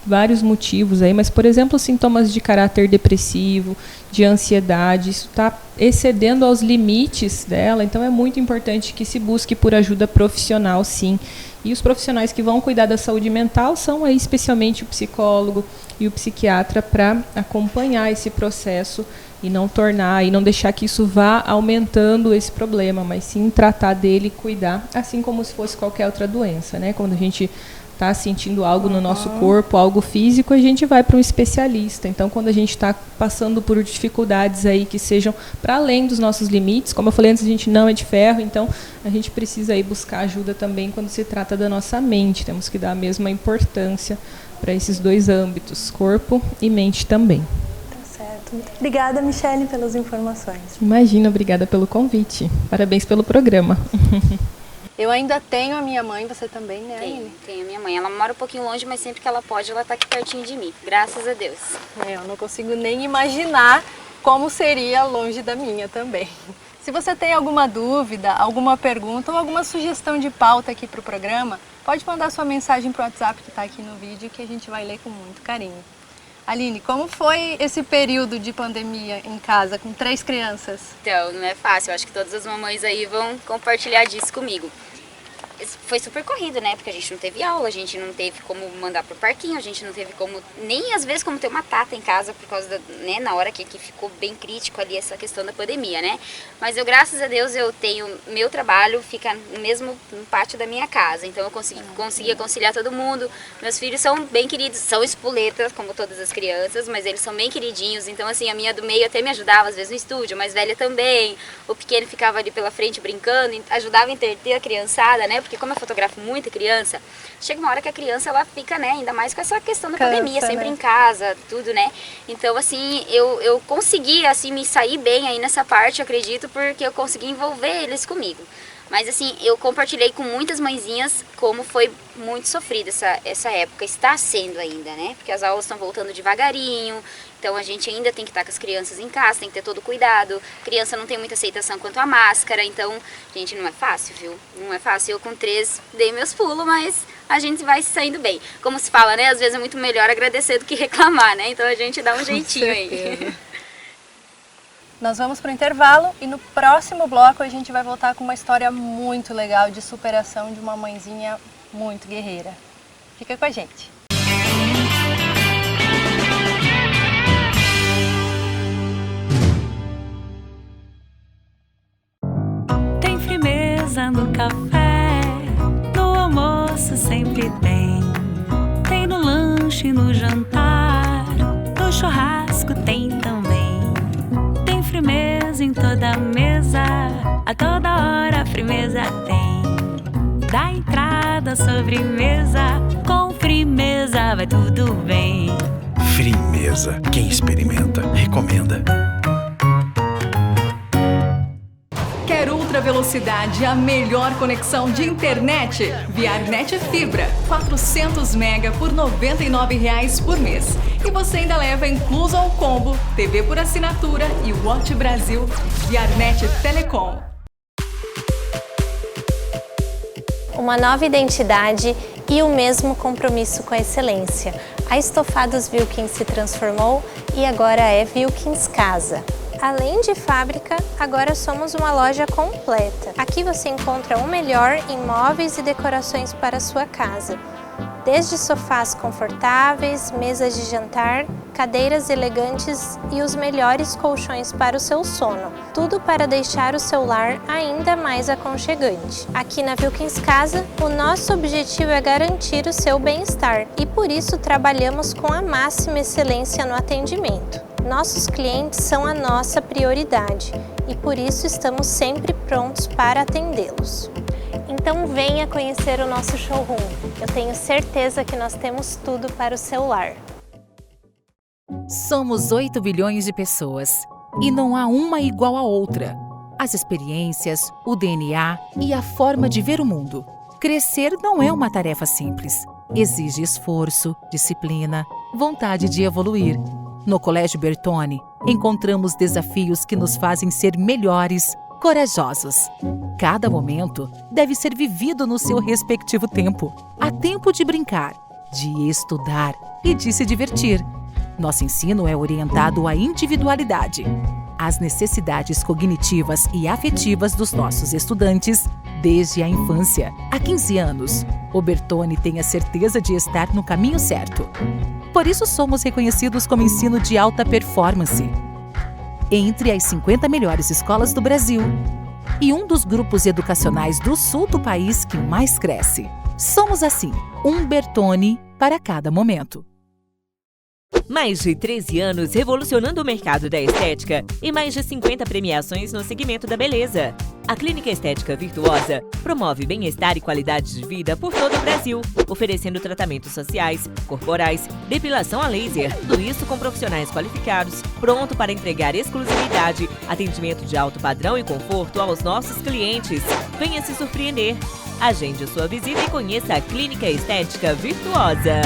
Speaker 14: vários motivos aí, mas, por exemplo, sintomas de caráter depressivo, de ansiedade, isso está excedendo aos limites dela, então é muito importante que se busque por ajuda profissional, sim. E os profissionais que vão cuidar da saúde mental são aí especialmente o psicólogo e o psiquiatra para acompanhar esse processo e não deixar que isso vá aumentando esse problema, mas sim tratar dele e cuidar, assim como se fosse qualquer outra doença, né? Quando a gente está sentindo algo no nosso corpo, algo físico, a gente vai para um especialista. Então, quando a gente está passando por dificuldades aí que sejam para além dos nossos limites, como eu falei antes, a gente não é de ferro, então a gente precisa aí buscar ajuda também quando se trata da nossa mente. Temos que dar a mesma importância para esses dois âmbitos, corpo e mente também.
Speaker 3: Muito obrigada, Michele, pelas informações.
Speaker 14: Imagina, obrigada pelo convite. Parabéns pelo programa.
Speaker 3: Eu ainda tenho a minha mãe, você também, né, Aline?
Speaker 4: Tenho a minha mãe. Ela mora um pouquinho longe, mas sempre que ela pode, ela tá aqui pertinho de mim. Graças a Deus.
Speaker 3: Eu não consigo nem imaginar como seria longe da minha também. Se você tem alguma dúvida, alguma pergunta ou alguma sugestão de pauta aqui para o programa, pode mandar sua mensagem para o WhatsApp que está aqui no vídeo, que a gente vai ler com muito carinho. Aline, como foi esse período de pandemia em casa com 3 crianças?
Speaker 4: Então, não é fácil. Eu acho que todas as mamães aí vão compartilhar disso comigo. Foi super corrido, né? Porque a gente não teve aula, a gente não teve como mandar pro parquinho, a gente não teve como, nem às vezes como ter uma tata em casa, por causa da, né, na hora que ficou bem crítico ali essa questão da pandemia, né? Mas eu, graças a Deus, eu tenho, meu trabalho fica mesmo no pátio da minha casa, então eu consegui conciliar todo mundo. Meus filhos são bem queridos, são espoletas, como todas as crianças, mas eles são bem queridinhos, então assim, a minha do meio até me ajudava às vezes no estúdio, a mais velha também, o pequeno ficava ali pela frente brincando, ajudava a entreter a criançada, né? Porque como eu fotografo muita criança, chega uma hora que a criança ela fica, né, ainda mais com essa questão da pandemia, sempre em casa, tudo, né? Então, assim, eu consegui, assim, me sair bem aí nessa parte, acredito, porque eu consegui envolver eles comigo. Mas, assim, eu compartilhei com muitas mãezinhas como foi muito sofrida essa época, está sendo ainda, né? Porque as aulas estão voltando devagarinho, então a gente ainda tem que estar com as crianças em casa, tem que ter todo o cuidado. Criança não tem muita aceitação quanto à máscara, então, gente, não é fácil, viu? Não é fácil. Eu com 3 dei meus pulos, mas a gente vai saindo bem. Como se fala, né? Às vezes é muito melhor agradecer do que reclamar, né? Então a gente dá um jeitinho aí.
Speaker 3: Nós vamos para o intervalo e no próximo bloco a gente vai voltar com uma história muito legal de superação de uma mãezinha muito guerreira. Fica com a gente.
Speaker 8: Tem firmeza no café, no almoço sempre tem. Tem no lanche, no jantar, no churrasco tem também. Tem firmeza em toda mesa, a toda hora a firmeza tem. Da entrada à sobremesa, com firmeza vai tudo bem.
Speaker 9: Firmeza. Quem experimenta, recomenda.
Speaker 15: Quer ultra velocidade, a melhor conexão de internet? Viarnet Fibra, 400 mega por R$ 99,00 por mês. E você ainda leva incluso ao combo, TV por assinatura e Watch Brasil. Viarnet Telecom.
Speaker 3: Uma nova identidade e o mesmo compromisso com a excelência. A Estofados Wilkins se transformou e agora é Wilkins Casa. Além de fábrica, agora somos uma loja completa. Aqui você encontra o melhor em móveis e decorações para a sua casa. Desde sofás confortáveis, mesas de jantar, cadeiras elegantes e os melhores colchões para o seu sono. Tudo para deixar o seu lar ainda mais aconchegante. Aqui na Wilkins Casa, o nosso objetivo é garantir o seu bem-estar e por isso trabalhamos com a máxima excelência no atendimento. Nossos clientes são a nossa prioridade e por isso estamos sempre prontos para atendê-los. Então venha conhecer o nosso showroom. Eu tenho certeza que nós temos tudo para o seu lar.
Speaker 16: Somos 8 bilhões de pessoas e não há uma igual à outra. As experiências, o DNA e a forma de ver o mundo. Crescer não é uma tarefa simples. Exige esforço, disciplina, vontade de evoluir. No Colégio Bertone, encontramos desafios que nos fazem ser melhores, corajosos. Cada momento deve ser vivido no seu respectivo tempo. Há tempo de brincar, de estudar e de se divertir. Nosso ensino é orientado à individualidade, às necessidades cognitivas e afetivas dos nossos estudantes desde a infância. Há 15 anos, o Bertone tem a certeza de estar no caminho certo. Por isso somos reconhecidos como ensino de alta performance. Entre as 50 melhores escolas do Brasil e um dos grupos educacionais do sul do país que mais cresce. Somos assim, um Bertone para cada momento.
Speaker 17: Mais de 13 anos revolucionando o mercado da estética e mais de 50 premiações no segmento da beleza. A Clínica Estética Virtuosa promove bem-estar e qualidade de vida por todo o Brasil, oferecendo tratamentos faciais, corporais, depilação a laser, tudo isso com profissionais qualificados, pronto para entregar exclusividade, atendimento de alto padrão e conforto aos nossos clientes. Venha se surpreender. Agende sua visita e conheça a Clínica Estética Virtuosa.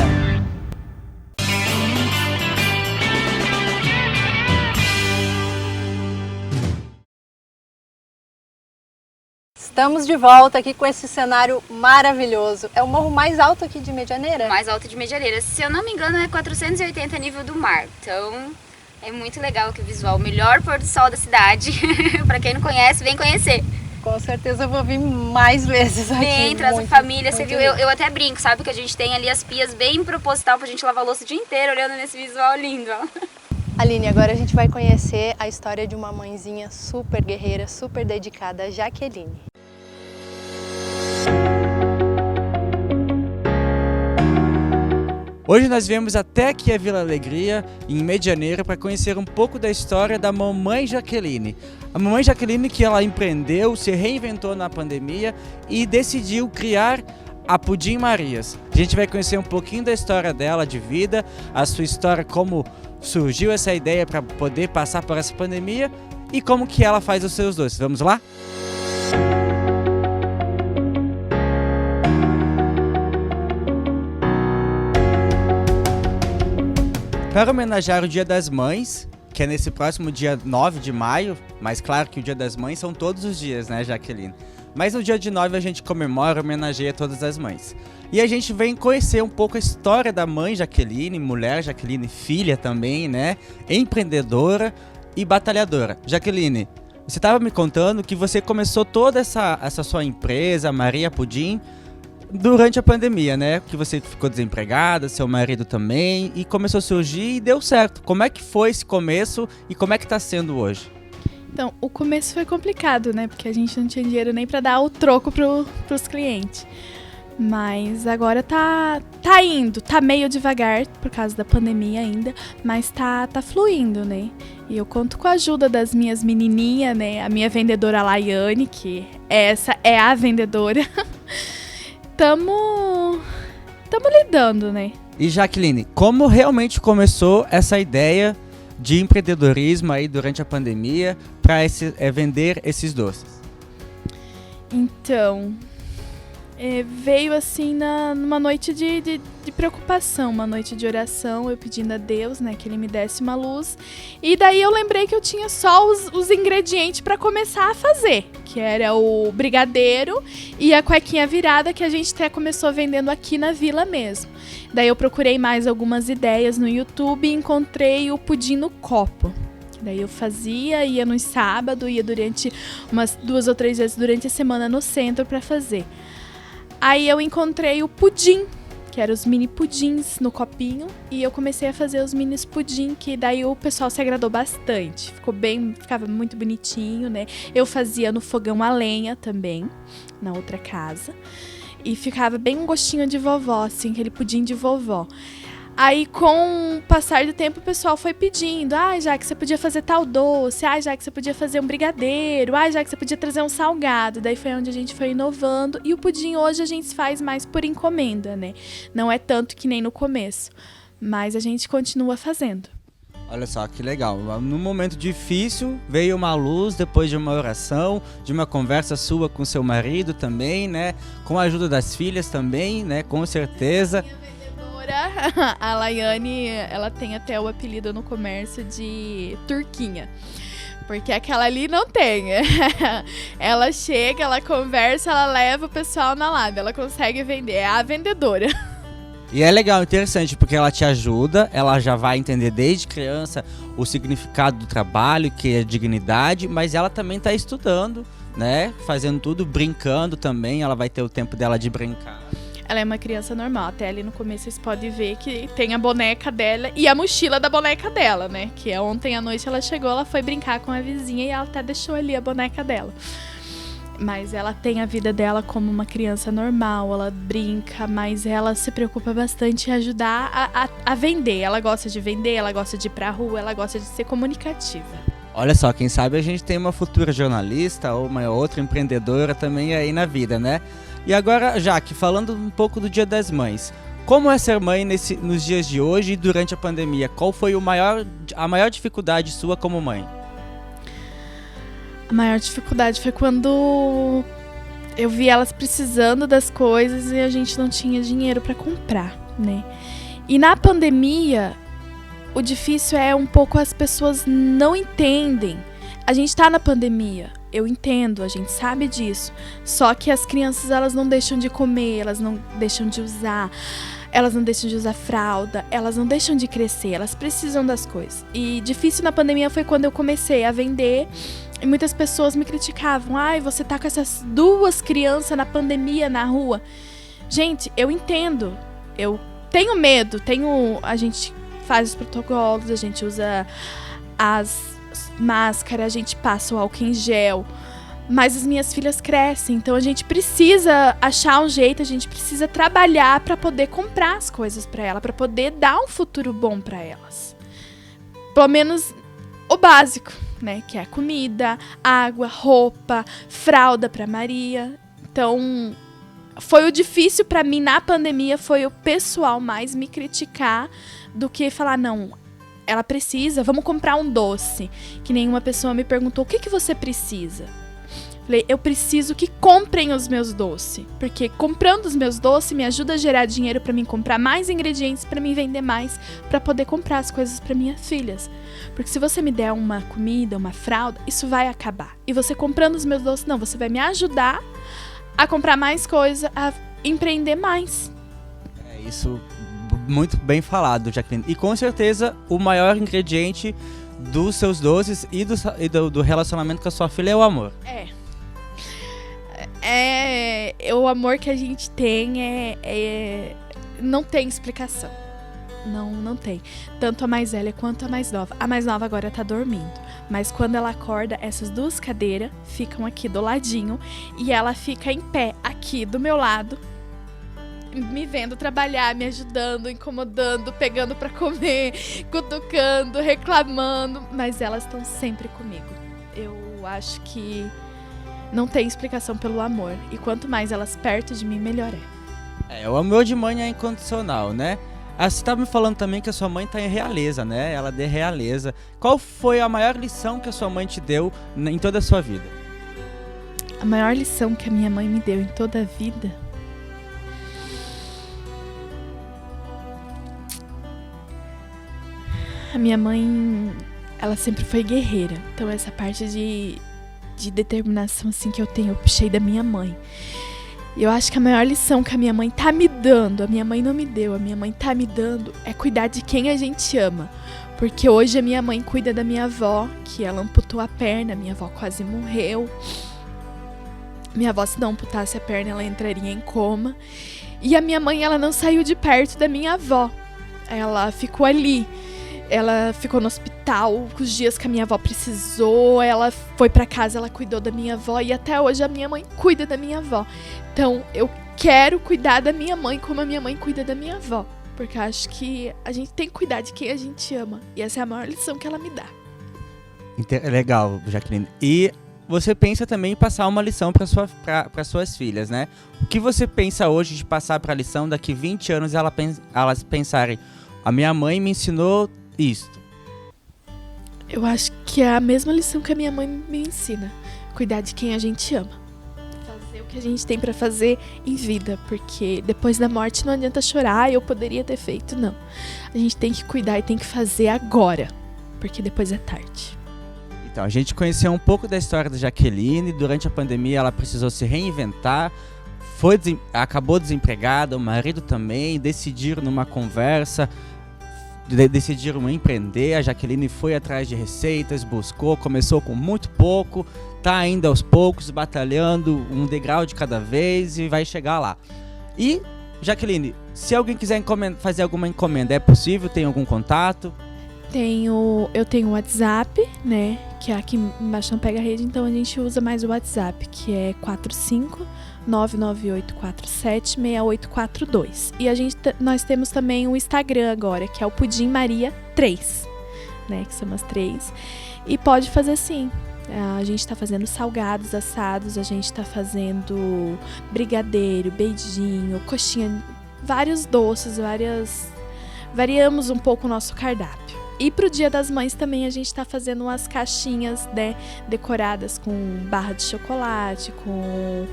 Speaker 3: Estamos de volta aqui com esse cenário maravilhoso. É o morro mais alto aqui de Medianeira?
Speaker 4: Mais alto de Medianeira. Se eu não me engano, é 480 nível do mar. Então, é muito legal aqui o visual. O melhor pôr do sol da cidade. Para quem não conhece, vem conhecer.
Speaker 3: Com certeza eu vou vir mais vezes aqui.
Speaker 4: Vem, traz a família. Você viu, eu até brinco, sabe? Que a gente tem ali as pias bem proposital pra gente lavar a louça o dia inteiro, olhando nesse visual lindo, ó.
Speaker 3: Aline, agora a gente vai conhecer a história de uma mãezinha super guerreira, super dedicada, Jaqueline.
Speaker 18: Hoje nós viemos até aqui a Vila Alegria, em Medianeira, para conhecer um pouco da história da mamãe Jaqueline. A mamãe Jaqueline que ela empreendeu, se reinventou na pandemia e decidiu criar a Pudim Marias. A gente vai conhecer um pouquinho da história dela, de vida, a sua história, como surgiu essa ideia para poder passar por essa pandemia e como que ela faz os seus doces. Vamos lá? Para homenagear o Dia das Mães, que é nesse próximo dia 9 de maio, mas claro que o Dia das Mães são todos os dias, né, Jaqueline? Mas no dia de 9 a gente comemora e homenageia todas as mães. E a gente vem conhecer um pouco a história da mãe Jaqueline, mulher Jaqueline, filha também, né? Empreendedora e batalhadora. Jaqueline, você estava me contando que você começou toda essa sua empresa, Maria Pudim, durante a pandemia, né? Que você ficou desempregada, seu marido também, e começou a surgir e deu certo. Como é que foi esse começo e como é que tá sendo hoje?
Speaker 19: Então, o começo foi complicado, né? Porque a gente não tinha dinheiro nem para dar o troco pros clientes. Mas agora tá indo, tá meio devagar por causa da pandemia ainda, mas tá fluindo, né? E eu conto com a ajuda das minhas menininhas, né? A minha vendedora Laiane, que essa é a vendedora. Tamo lidando, né?
Speaker 18: E Jaqueline, como realmente começou essa ideia de empreendedorismo aí durante a pandemia para vender esses doces?
Speaker 19: Então, veio assim numa noite de preocupação, uma noite de oração, eu pedindo a Deus, né, que Ele me desse uma luz. E daí eu lembrei que eu tinha só os ingredientes para começar a fazer, que era o brigadeiro e a cuequinha virada, que a gente até começou vendendo aqui na vila mesmo. Daí eu procurei mais algumas ideias no YouTube e encontrei o pudim no copo. Daí eu fazia, ia nos sábados, ia durante umas 2 ou 3 vezes durante a semana no centro para fazer. Aí eu encontrei o pudim, que eram os mini pudins no copinho, e eu comecei a fazer os mini pudim, que daí o pessoal se agradou bastante. Ficava muito bonitinho, né? Eu fazia no fogão a lenha também, na outra casa, e ficava bem um gostinho de vovó, assim, aquele pudim de vovó. Aí, com o passar do tempo, o pessoal foi pedindo: já que você podia fazer tal doce, já que você podia fazer um brigadeiro, já que você podia trazer um salgado. Daí foi onde a gente foi inovando. E o pudim hoje a gente faz mais por encomenda, né? Não é tanto que nem no começo, mas a gente continua fazendo.
Speaker 18: Olha só que legal, num momento difícil veio uma luz depois de uma oração, de uma conversa sua com seu marido também, né? Com a ajuda das filhas também, né? Com certeza.
Speaker 19: A Laiane, ela tem até o apelido no comércio de Turquinha, porque aquela ali não tem. Ela chega, ela conversa, ela leva o pessoal na lábia, ela consegue vender, é a vendedora.
Speaker 18: E é legal, interessante, porque ela te ajuda, ela já vai entender desde criança o significado do trabalho, que é dignidade, mas ela também está estudando, né? Fazendo tudo, brincando também, ela vai ter o tempo dela de brincar.
Speaker 19: Ela é uma criança normal, até ali no começo vocês podem ver que tem a boneca dela e a mochila da boneca dela, né? Que ontem à noite ela chegou, ela foi brincar com a vizinha e ela até deixou ali a boneca dela. Mas ela tem a vida dela como uma criança normal, ela brinca, mas ela se preocupa bastante em ajudar a vender. Ela gosta de vender, ela gosta de ir pra rua, ela gosta de ser comunicativa.
Speaker 18: Olha só, quem sabe a gente tem uma futura jornalista ou uma outra empreendedora também aí na vida, né? E agora, Jaque, falando um pouco do Dia das Mães. Como é ser mãe nos dias de hoje e durante a pandemia? Qual foi a maior dificuldade sua como mãe?
Speaker 19: A maior dificuldade foi quando eu vi elas precisando das coisas e a gente não tinha dinheiro para comprar, né? E na pandemia, o difícil é um pouco as pessoas não entendem. A gente tá na pandemia, eu entendo, a gente sabe disso. Só que as crianças, elas não deixam de comer, elas não deixam de usar, elas não deixam de usar fralda, elas não deixam de crescer, elas precisam das coisas. E difícil na pandemia foi quando eu comecei a vender e muitas pessoas me criticavam. Ai, você tá com essas 2 crianças na pandemia na rua. Gente, eu entendo, eu tenho medo, a gente faz os protocolos, a gente usa as máscaras, a gente passa o álcool em gel, mas as minhas filhas crescem, então a gente precisa achar um jeito, a gente precisa trabalhar para poder comprar as coisas para ela, para poder dar um futuro bom para elas. Pelo menos o básico, né, que é comida, água, roupa, fralda para Maria. Então, foi o difícil para mim na pandemia, foi o pessoal mais me criticar do que falar, não, ela precisa, vamos comprar um doce. Que nenhuma pessoa me perguntou, o que você precisa? Falei, eu preciso que comprem os meus doces, porque comprando os meus doces me ajuda a gerar dinheiro para mim comprar mais ingredientes, para mim vender mais, para poder comprar as coisas para minhas filhas. Porque se você me der uma comida, uma fralda, isso vai acabar. E você comprando os meus doces, não, você vai me ajudar a comprar mais coisa, a empreender mais.
Speaker 18: É isso, muito bem falado, Jaqueline. E com certeza o maior ingrediente dos seus doces e do relacionamento com a sua filha é o amor.
Speaker 19: O amor que a gente tem não tem explicação. Não tem. Tanto a mais velha quanto a mais nova. A mais nova agora tá dormindo. Mas quando ela acorda, essas 2 cadeiras ficam aqui do ladinho. E ela fica em pé aqui do meu lado, me vendo trabalhar, me ajudando, incomodando, pegando pra comer, cutucando, reclamando. Mas elas estão sempre comigo. Eu acho que não tem explicação pelo amor. E quanto mais elas perto de mim, melhor é.
Speaker 18: O amor de mãe é incondicional, né? Você estava me falando também que a sua mãe está em realeza, né? Ela é de realeza. Qual foi a maior lição que a sua mãe te deu em toda a sua vida?
Speaker 19: A maior lição que a minha mãe me deu em toda a vida? A minha mãe, ela sempre foi guerreira. Então essa parte de determinação assim que eu tenho, eu puxei da minha mãe. E eu acho que a maior lição que a minha mãe tá me dando, a minha mãe não me deu, a minha mãe tá me dando, é cuidar de quem a gente ama. Porque hoje a minha mãe cuida da minha avó, que ela amputou a perna, minha avó quase morreu. Minha avó, se não amputasse a perna, ela entraria em coma. E a minha mãe, ela não saiu de perto da minha avó. Ela ficou ali. Ela ficou no hospital os dias que a minha avó precisou. Ela foi pra casa, ela cuidou da minha avó. E até hoje a minha mãe cuida da minha avó. Então eu quero cuidar da minha mãe como a minha mãe cuida da minha avó. Porque eu acho que a gente tem que cuidar de quem a gente ama. E essa é a maior lição que ela me dá.
Speaker 18: Legal, Jaqueline. E você pensa também em passar uma lição para suas filhas, né? O que você pensa hoje de passar para a lição daqui 20 anos elas pensarem, a minha mãe me ensinou isto?
Speaker 19: Eu acho que é a mesma lição que a minha mãe me ensina. Cuidar de quem a gente ama. Fazer o que a gente tem pra fazer em vida. Porque depois da morte não adianta chorar, eu poderia ter feito, não. A gente tem que cuidar e tem que fazer agora. Porque depois é tarde.
Speaker 18: Então, a gente conheceu um pouco da história da Jaqueline. Durante a pandemia ela precisou se reinventar. Acabou desempregada, o marido também. Decidiram numa conversa, decidiram empreender. A Jaqueline foi atrás de receitas, buscou, começou com muito pouco, tá ainda aos poucos, batalhando um degrau de cada vez e vai chegar lá. E, Jaqueline, se alguém quiser fazer alguma encomenda, é possível? Tem algum contato?
Speaker 19: Eu tenho o WhatsApp, né, que aqui embaixo não pega rede, então a gente usa mais o WhatsApp, que é 45998476842. E nós temos também o Instagram agora, que é o Pudim Maria 3, né, que são as 3. E pode fazer sim. A gente está fazendo salgados, assados, a gente está fazendo brigadeiro, beijinho, coxinha, vários doces, variamos um pouco o nosso cardápio. E pro Dia das Mães também a gente está fazendo umas caixinhas, né, decoradas com barra de chocolate, com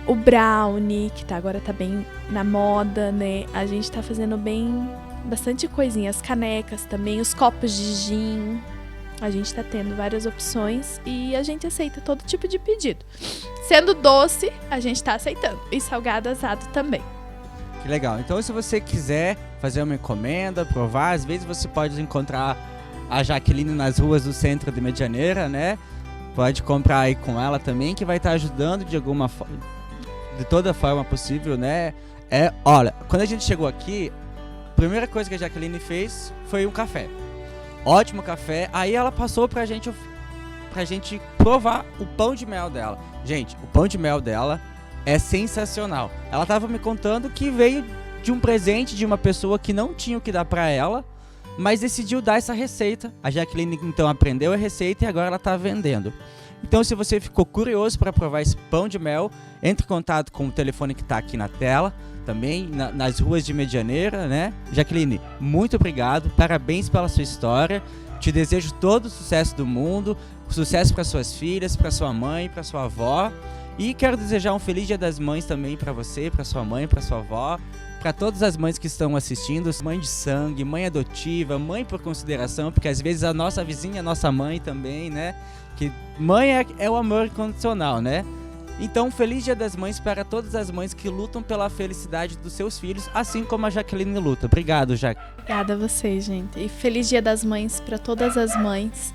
Speaker 19: o brownie, que agora tá bem na moda, né? A gente está fazendo bastante coisinha, as canecas também, os copos de gin. A gente está tendo várias opções e a gente aceita todo tipo de pedido. Sendo doce, a gente está aceitando. E salgado, assado também.
Speaker 18: Que legal. Então, se você quiser fazer uma encomenda, provar, às vezes você pode encontrar a Jaqueline nas ruas do centro de Medianeira, né? Pode comprar aí com ela também, que vai estar ajudando de toda forma possível, né? Olha, quando a gente chegou aqui, a primeira coisa que a Jaqueline fez foi um café. Ótimo café. Aí ela passou pra gente provar o pão de mel dela. Gente, o pão de mel dela é sensacional. Ela tava me contando que veio de um presente de uma pessoa que não tinha o que dar pra ela, mas decidiu dar essa receita. A Jaqueline então aprendeu a receita e agora ela tá vendendo. Então, se você ficou curioso para provar esse pão de mel, entre em contato com o telefone que está aqui na tela, também nas ruas de Medianeira, né? Jaqueline, muito obrigado, parabéns pela sua história, te desejo todo o sucesso do mundo, sucesso para suas filhas, para sua mãe, para sua avó, e quero desejar um feliz Dia das Mães também para você, para sua mãe, para sua avó, para todas as mães que estão assistindo, mãe de sangue, mãe adotiva, mãe por consideração, porque às vezes a nossa vizinha é nossa mãe também, né? Que mãe é o amor incondicional, né? Então, feliz Dia das Mães para todas as mães que lutam pela felicidade dos seus filhos, assim como a Jaqueline luta. Obrigado, Jaque.
Speaker 19: Obrigada a vocês, gente. E feliz Dia das Mães para todas as mães,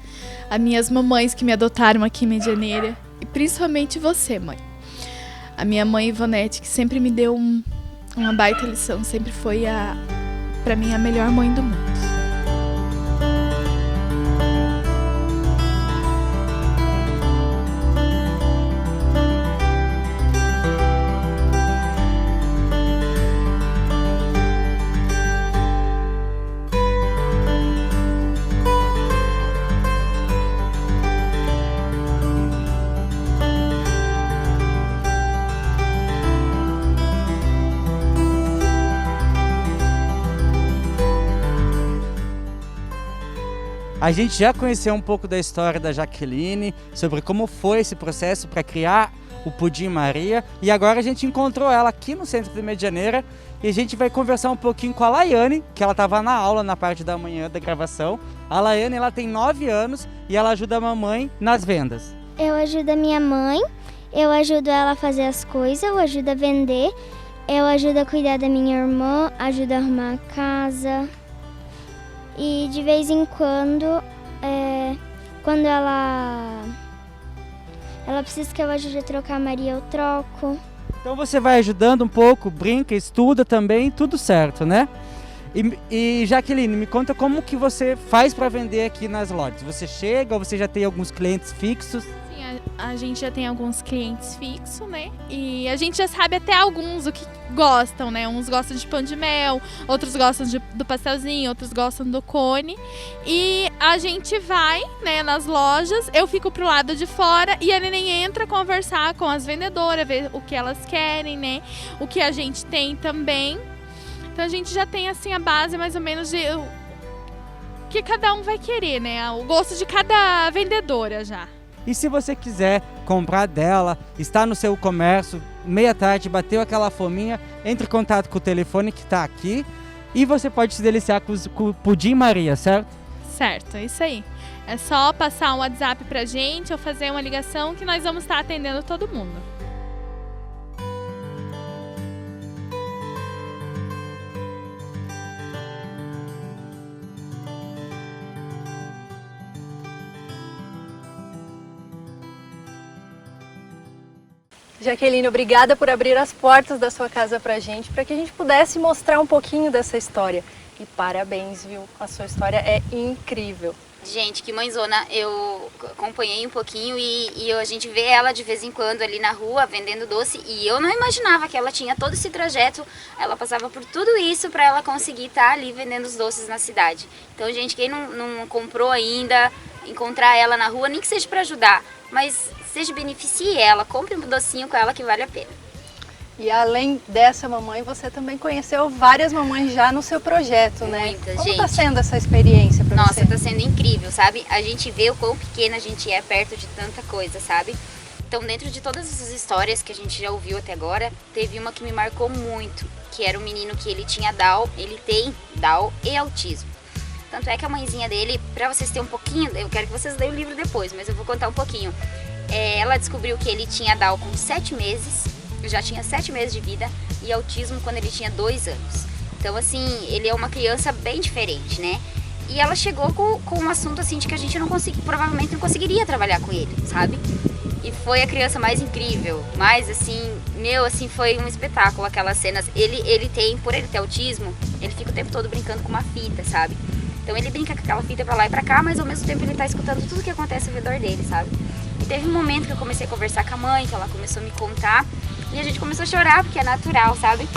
Speaker 19: as minhas mamães que me adotaram aqui em Medianeira, e principalmente você, mãe. A minha mãe Ivonete, que sempre me deu uma baita lição, sempre foi para mim a melhor mãe do mundo.
Speaker 18: A gente já conheceu um pouco da história da Jaqueline, sobre como foi esse processo para criar o Pudim Maria, e agora a gente encontrou ela aqui no centro de Medianeira e a gente vai conversar um pouquinho com a Laiane, que ela estava na aula na parte da manhã da gravação. A Laiane, ela tem 9 anos e ela ajuda a mamãe nas vendas.
Speaker 20: Eu ajudo a minha mãe, eu ajudo ela a fazer as coisas, eu ajudo a vender, eu ajudo a cuidar da minha irmã, ajudo a arrumar a casa. E de vez em quando, quando ela precisa que eu ajude a trocar a Maria, eu troco.
Speaker 18: Então você vai ajudando um pouco, brinca, estuda também, tudo certo, né? E Jaqueline, me conta como que você faz para vender aqui nas lojas. Você chega ou você já tem alguns clientes fixos?
Speaker 19: Sim, a gente já tem alguns clientes fixos, né? E a gente já sabe até alguns o que gostam, né? Uns gostam de pão de mel, outros gostam do pastelzinho, outros gostam do cone. E a gente vai, né, nas lojas, eu fico pro lado de fora e a neném entra conversar com as vendedoras, ver o que elas querem, né? O que a gente tem também. Então a gente já tem assim a base mais ou menos de o que cada um vai querer, né? O gosto de cada vendedora já.
Speaker 18: E se você quiser comprar dela, está no seu comércio, meia tarde, bateu aquela fominha, entre em contato com o telefone que está aqui e você pode se deliciar com o Pudim Maria, certo?
Speaker 19: Certo, é isso aí. É só passar um WhatsApp pra gente ou fazer uma ligação que nós vamos estar atendendo todo mundo.
Speaker 3: Jaqueline, obrigada por abrir as portas da sua casa pra gente, para que a gente pudesse mostrar um pouquinho dessa história. E parabéns, viu? A sua história é incrível.
Speaker 4: Gente, que mãezona, eu acompanhei um pouquinho e a gente vê ela de vez em quando ali na rua vendendo doce e eu não imaginava que ela tinha todo esse trajeto, ela passava por tudo isso para ela conseguir estar ali vendendo os doces na cidade. Então, gente, quem não comprou ainda, encontrar ela na rua, nem que seja para ajudar, mas seja beneficie ela, compre um docinho com ela que vale a pena.
Speaker 3: E além dessa mamãe, você também conheceu várias mamães já no seu projeto, né?
Speaker 4: Muita,
Speaker 3: Como
Speaker 4: gente.
Speaker 3: está sendo essa experiência para você?
Speaker 4: Nossa, tá sendo incrível, sabe? A gente vê o quão pequena a gente é perto de tanta coisa, sabe? Então, dentro de todas essas histórias que a gente já ouviu até agora, teve uma que me marcou muito, que era um menino que ele tinha Down, ele tem Down e autismo. Tanto é que a mãezinha dele, pra vocês terem um pouquinho, eu quero que vocês leiam o livro depois, mas eu vou contar um pouquinho. Ela descobriu que ele tinha Down com 7 meses, já tinha 7 meses de vida, e autismo quando ele tinha 2 anos. Então, assim, ele é uma criança bem diferente, né? E ela chegou com um assunto, assim, de que a gente provavelmente não conseguiria trabalhar com ele, sabe? E foi a criança mais incrível, mas, assim, foi um espetáculo aquelas cenas. Por ele ter autismo, ele fica o tempo todo brincando com uma fita, sabe? Então ele brinca com aquela fita pra lá e pra cá, mas ao mesmo tempo ele tá escutando tudo que acontece ao redor dele, sabe? E teve um momento que eu comecei a conversar com a mãe, que ela começou a me contar, e a gente começou a chorar, porque é natural, sabe?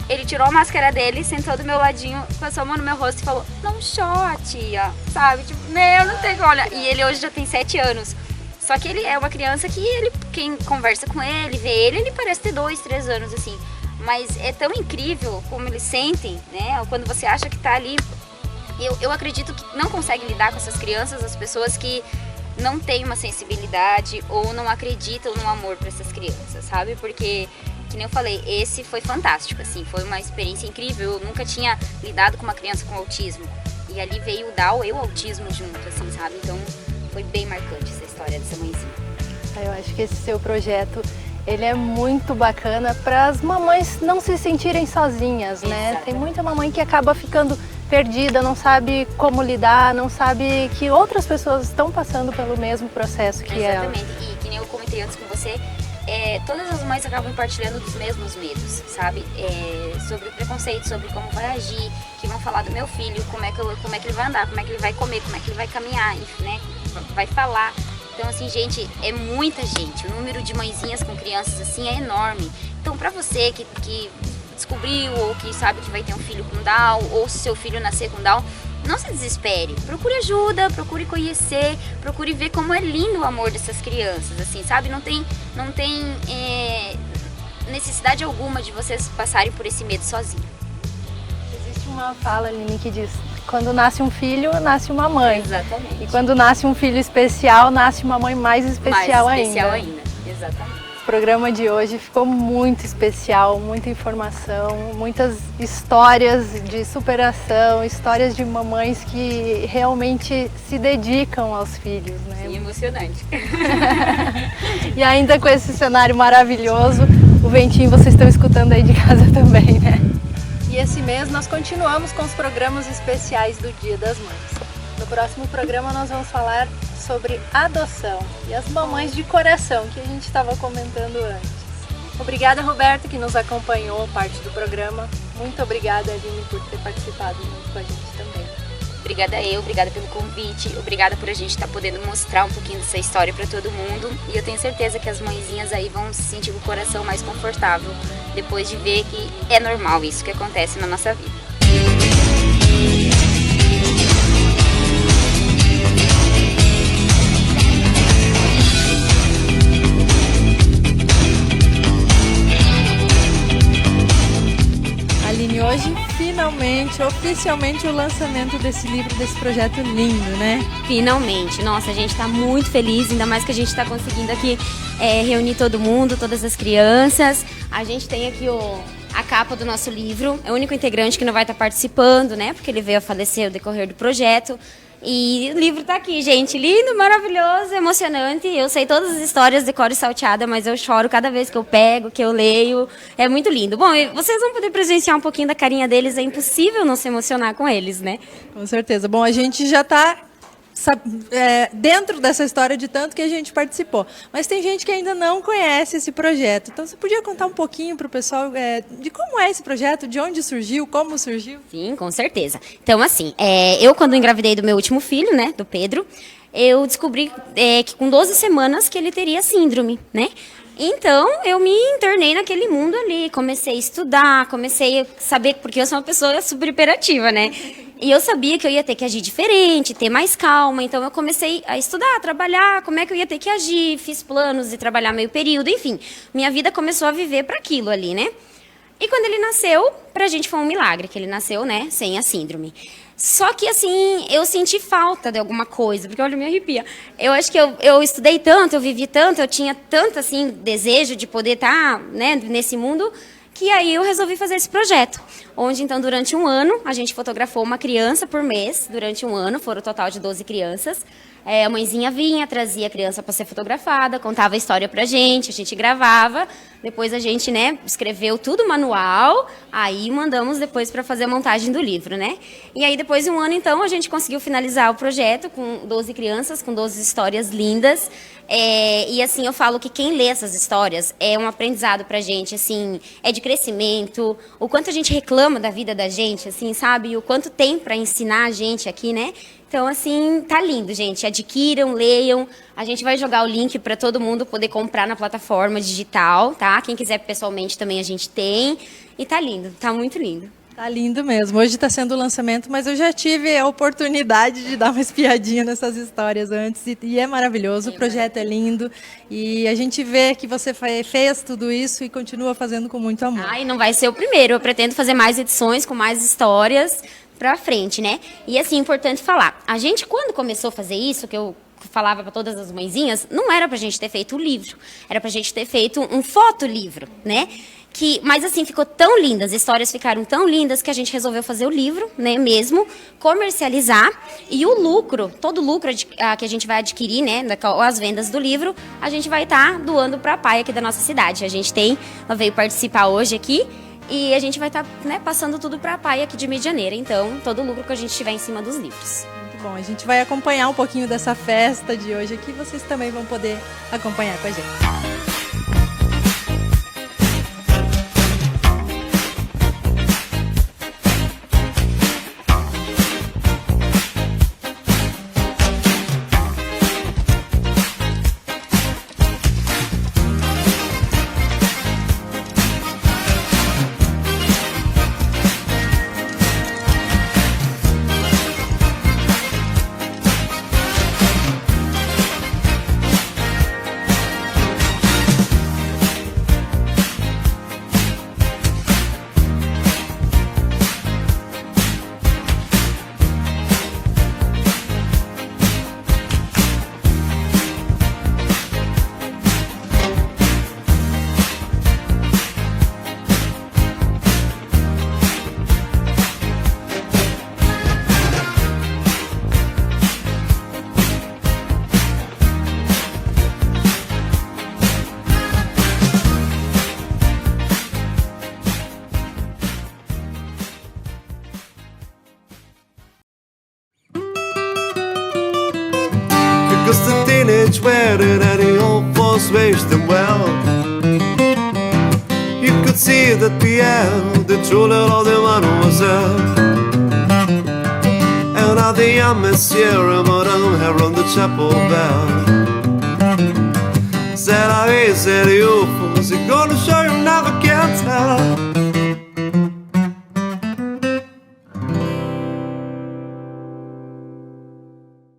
Speaker 4: Ele tirou a máscara dele, sentou do meu ladinho, passou a mão no meu rosto e falou, não chora, tia, sabe? Tipo, não tem como olhar. E ele hoje já tem 7 anos. Só que ele é uma criança que quem conversa com ele, vê ele parece ter 2, 3 anos, assim. Mas é tão incrível como eles sentem, né? Quando você acha que tá ali. Eu acredito que não conseguem lidar com essas crianças, as pessoas que não têm uma sensibilidade ou não acreditam no amor para essas crianças, sabe? Porque, que nem eu falei, esse foi fantástico, assim, foi uma experiência incrível. Eu nunca tinha lidado com uma criança com autismo. E ali veio o Down e o autismo junto, assim, sabe? Então, foi bem marcante essa história dessa mãezinha.
Speaker 3: Eu acho que esse seu projeto, ele é muito bacana para as mamães não se sentirem sozinhas, né?
Speaker 4: Exatamente.
Speaker 3: Tem muita mamãe que acaba ficando perdida, não sabe como lidar, não sabe que outras pessoas estão passando pelo mesmo processo que ela.
Speaker 4: Exatamente, e que nem eu comentei antes com você, todas as mães acabam partilhando dos mesmos medos, sabe? Sobre o preconceito, sobre como vai agir, que vão falar do meu filho, como é que ele vai andar, como é que ele vai comer, como é que ele vai caminhar, enfim, né? Vai falar. Então, assim, gente, é muita gente. O número de mãezinhas com crianças, assim, é enorme. Então, pra você que descobriu ou que sabe que vai ter um filho com Down, ou se seu filho nascer com Down, não se desespere. Procure ajuda, procure conhecer, procure ver como é lindo o amor dessas crianças, assim, sabe? Não tem necessidade alguma de vocês passarem por esse medo sozinho.
Speaker 3: Existe uma fala, Aline, que diz: quando nasce um filho, nasce uma mãe.
Speaker 4: Exatamente.
Speaker 3: E quando nasce um filho especial, nasce uma mãe mais especial ainda.
Speaker 4: Exatamente.
Speaker 3: O programa de hoje ficou muito especial, muita informação, muitas histórias de superação, histórias de mamães que realmente se dedicam aos filhos, né?
Speaker 4: Sim, emocionante.
Speaker 3: E ainda com esse cenário maravilhoso, o ventinho vocês estão escutando aí de casa também, né? E esse mês nós continuamos com os programas especiais do Dia das Mães. No próximo programa nós vamos falar sobre adoção e as mamães de coração que a gente estava comentando antes. Obrigada, Roberto, que nos acompanhou parte do programa. Muito obrigada, Aline, por ter participado junto com a gente também.
Speaker 4: Obrigada obrigada pelo convite, obrigada por a gente estar podendo mostrar um pouquinho dessa história para todo mundo. E eu tenho certeza que as mãezinhas aí vão se sentir com o coração mais confortável depois de ver que é normal isso que acontece na nossa vida.
Speaker 3: Aline, hoje finalmente, oficialmente o lançamento desse livro, desse projeto lindo, né?
Speaker 4: Finalmente, nossa, a gente tá muito feliz, ainda mais que a gente tá conseguindo aqui reunir todo mundo, todas as crianças. A gente tem aqui a capa do nosso livro, é o único integrante que não vai estar participando, né? Porque ele veio a falecer ao decorrer do projeto. E o livro tá aqui, gente, lindo, maravilhoso, emocionante. Eu sei todas as histórias de cor e salteada, mas eu choro cada vez que eu pego, que eu leio. É muito lindo. Bom, vocês vão poder presenciar um pouquinho da carinha deles, é impossível não se emocionar com eles, né?
Speaker 3: Com certeza. Bom, a gente já tá dentro dessa história de tanto que a gente participou. Mas tem gente que ainda não conhece esse projeto. Então, você podia contar um pouquinho para o pessoal de como é esse projeto, de onde surgiu, como surgiu?
Speaker 4: Sim, com certeza. Então, assim, eu quando engravidei do meu último filho, né, do Pedro, eu descobri que com 12 semanas que ele teria síndrome, né? Então, eu me internei naquele mundo ali, comecei a estudar, comecei a saber, porque eu sou uma pessoa super hiperativa, né? E eu sabia que eu ia ter que agir diferente, ter mais calma, então eu comecei a estudar, a trabalhar, como é que eu ia ter que agir, fiz planos de trabalhar meio período, enfim. Minha vida começou a viver para aquilo ali, né? E quando ele nasceu, pra gente foi um milagre, que ele nasceu, né, sem a síndrome. Só que, assim, eu senti falta de alguma coisa, porque, olha, me arrepia. Eu acho que eu estudei tanto, eu vivi tanto, eu tinha tanto, assim, desejo de poder estar, né, nesse mundo, que aí eu resolvi fazer esse projeto. Onde, então, durante um ano, a gente fotografou uma criança por mês, durante um ano, foram um total de 12 crianças. A mãezinha vinha, trazia a criança para ser fotografada, contava a história pra gente, a gente gravava, depois a gente, né, escreveu tudo manual, aí mandamos depois para fazer a montagem do livro, né? E aí depois de um ano, então, a gente conseguiu finalizar o projeto com 12 crianças, com 12 histórias lindas, e assim, eu falo que quem lê essas histórias é um aprendizado pra gente, assim, é de crescimento, o quanto a gente reclama da vida da gente, assim, sabe? E o quanto tem para ensinar a gente aqui, né? Então, assim, tá lindo, gente. Adquiram, leiam. A gente vai jogar o link para todo mundo poder comprar na plataforma digital, tá? Quem quiser pessoalmente também a gente tem. E tá lindo, tá muito lindo.
Speaker 3: Tá lindo mesmo. Hoje está sendo o lançamento, mas eu já tive a oportunidade de dar uma espiadinha nessas histórias antes e é maravilhoso. O projeto é lindo e a gente vê que você fez tudo isso e continua fazendo com muito amor.
Speaker 4: E não vai ser o primeiro. Eu pretendo fazer mais edições com mais histórias pra frente, né? E assim, importante falar, a gente quando começou a fazer isso, que eu falava para todas as mãezinhas, não era pra gente ter feito o livro, era pra gente ter feito um fotolivro, né? Mas assim, ficou tão linda, as histórias ficaram tão lindas que a gente resolveu fazer o livro, né, mesmo, comercializar, e o lucro, todo o lucro que a gente vai adquirir, né, as vendas do livro, a gente vai estar doando para a PAI aqui da nossa cidade. Ela veio participar hoje aqui, e a gente vai estar, né, passando tudo para a PAI aqui de Medianeira. Então, todo o lucro que a gente tiver em cima dos livros.
Speaker 3: Muito bom. A gente vai acompanhar um pouquinho dessa festa de hoje aqui. Vocês também vão poder acompanhar com a gente.
Speaker 2: Because the teenage wedding and the old folks wished them well. You could see that Pierre, the true love of the mademoiselle, and now the young monsieur and madame have rung the chapel bell. Said I said you folks are gonna show you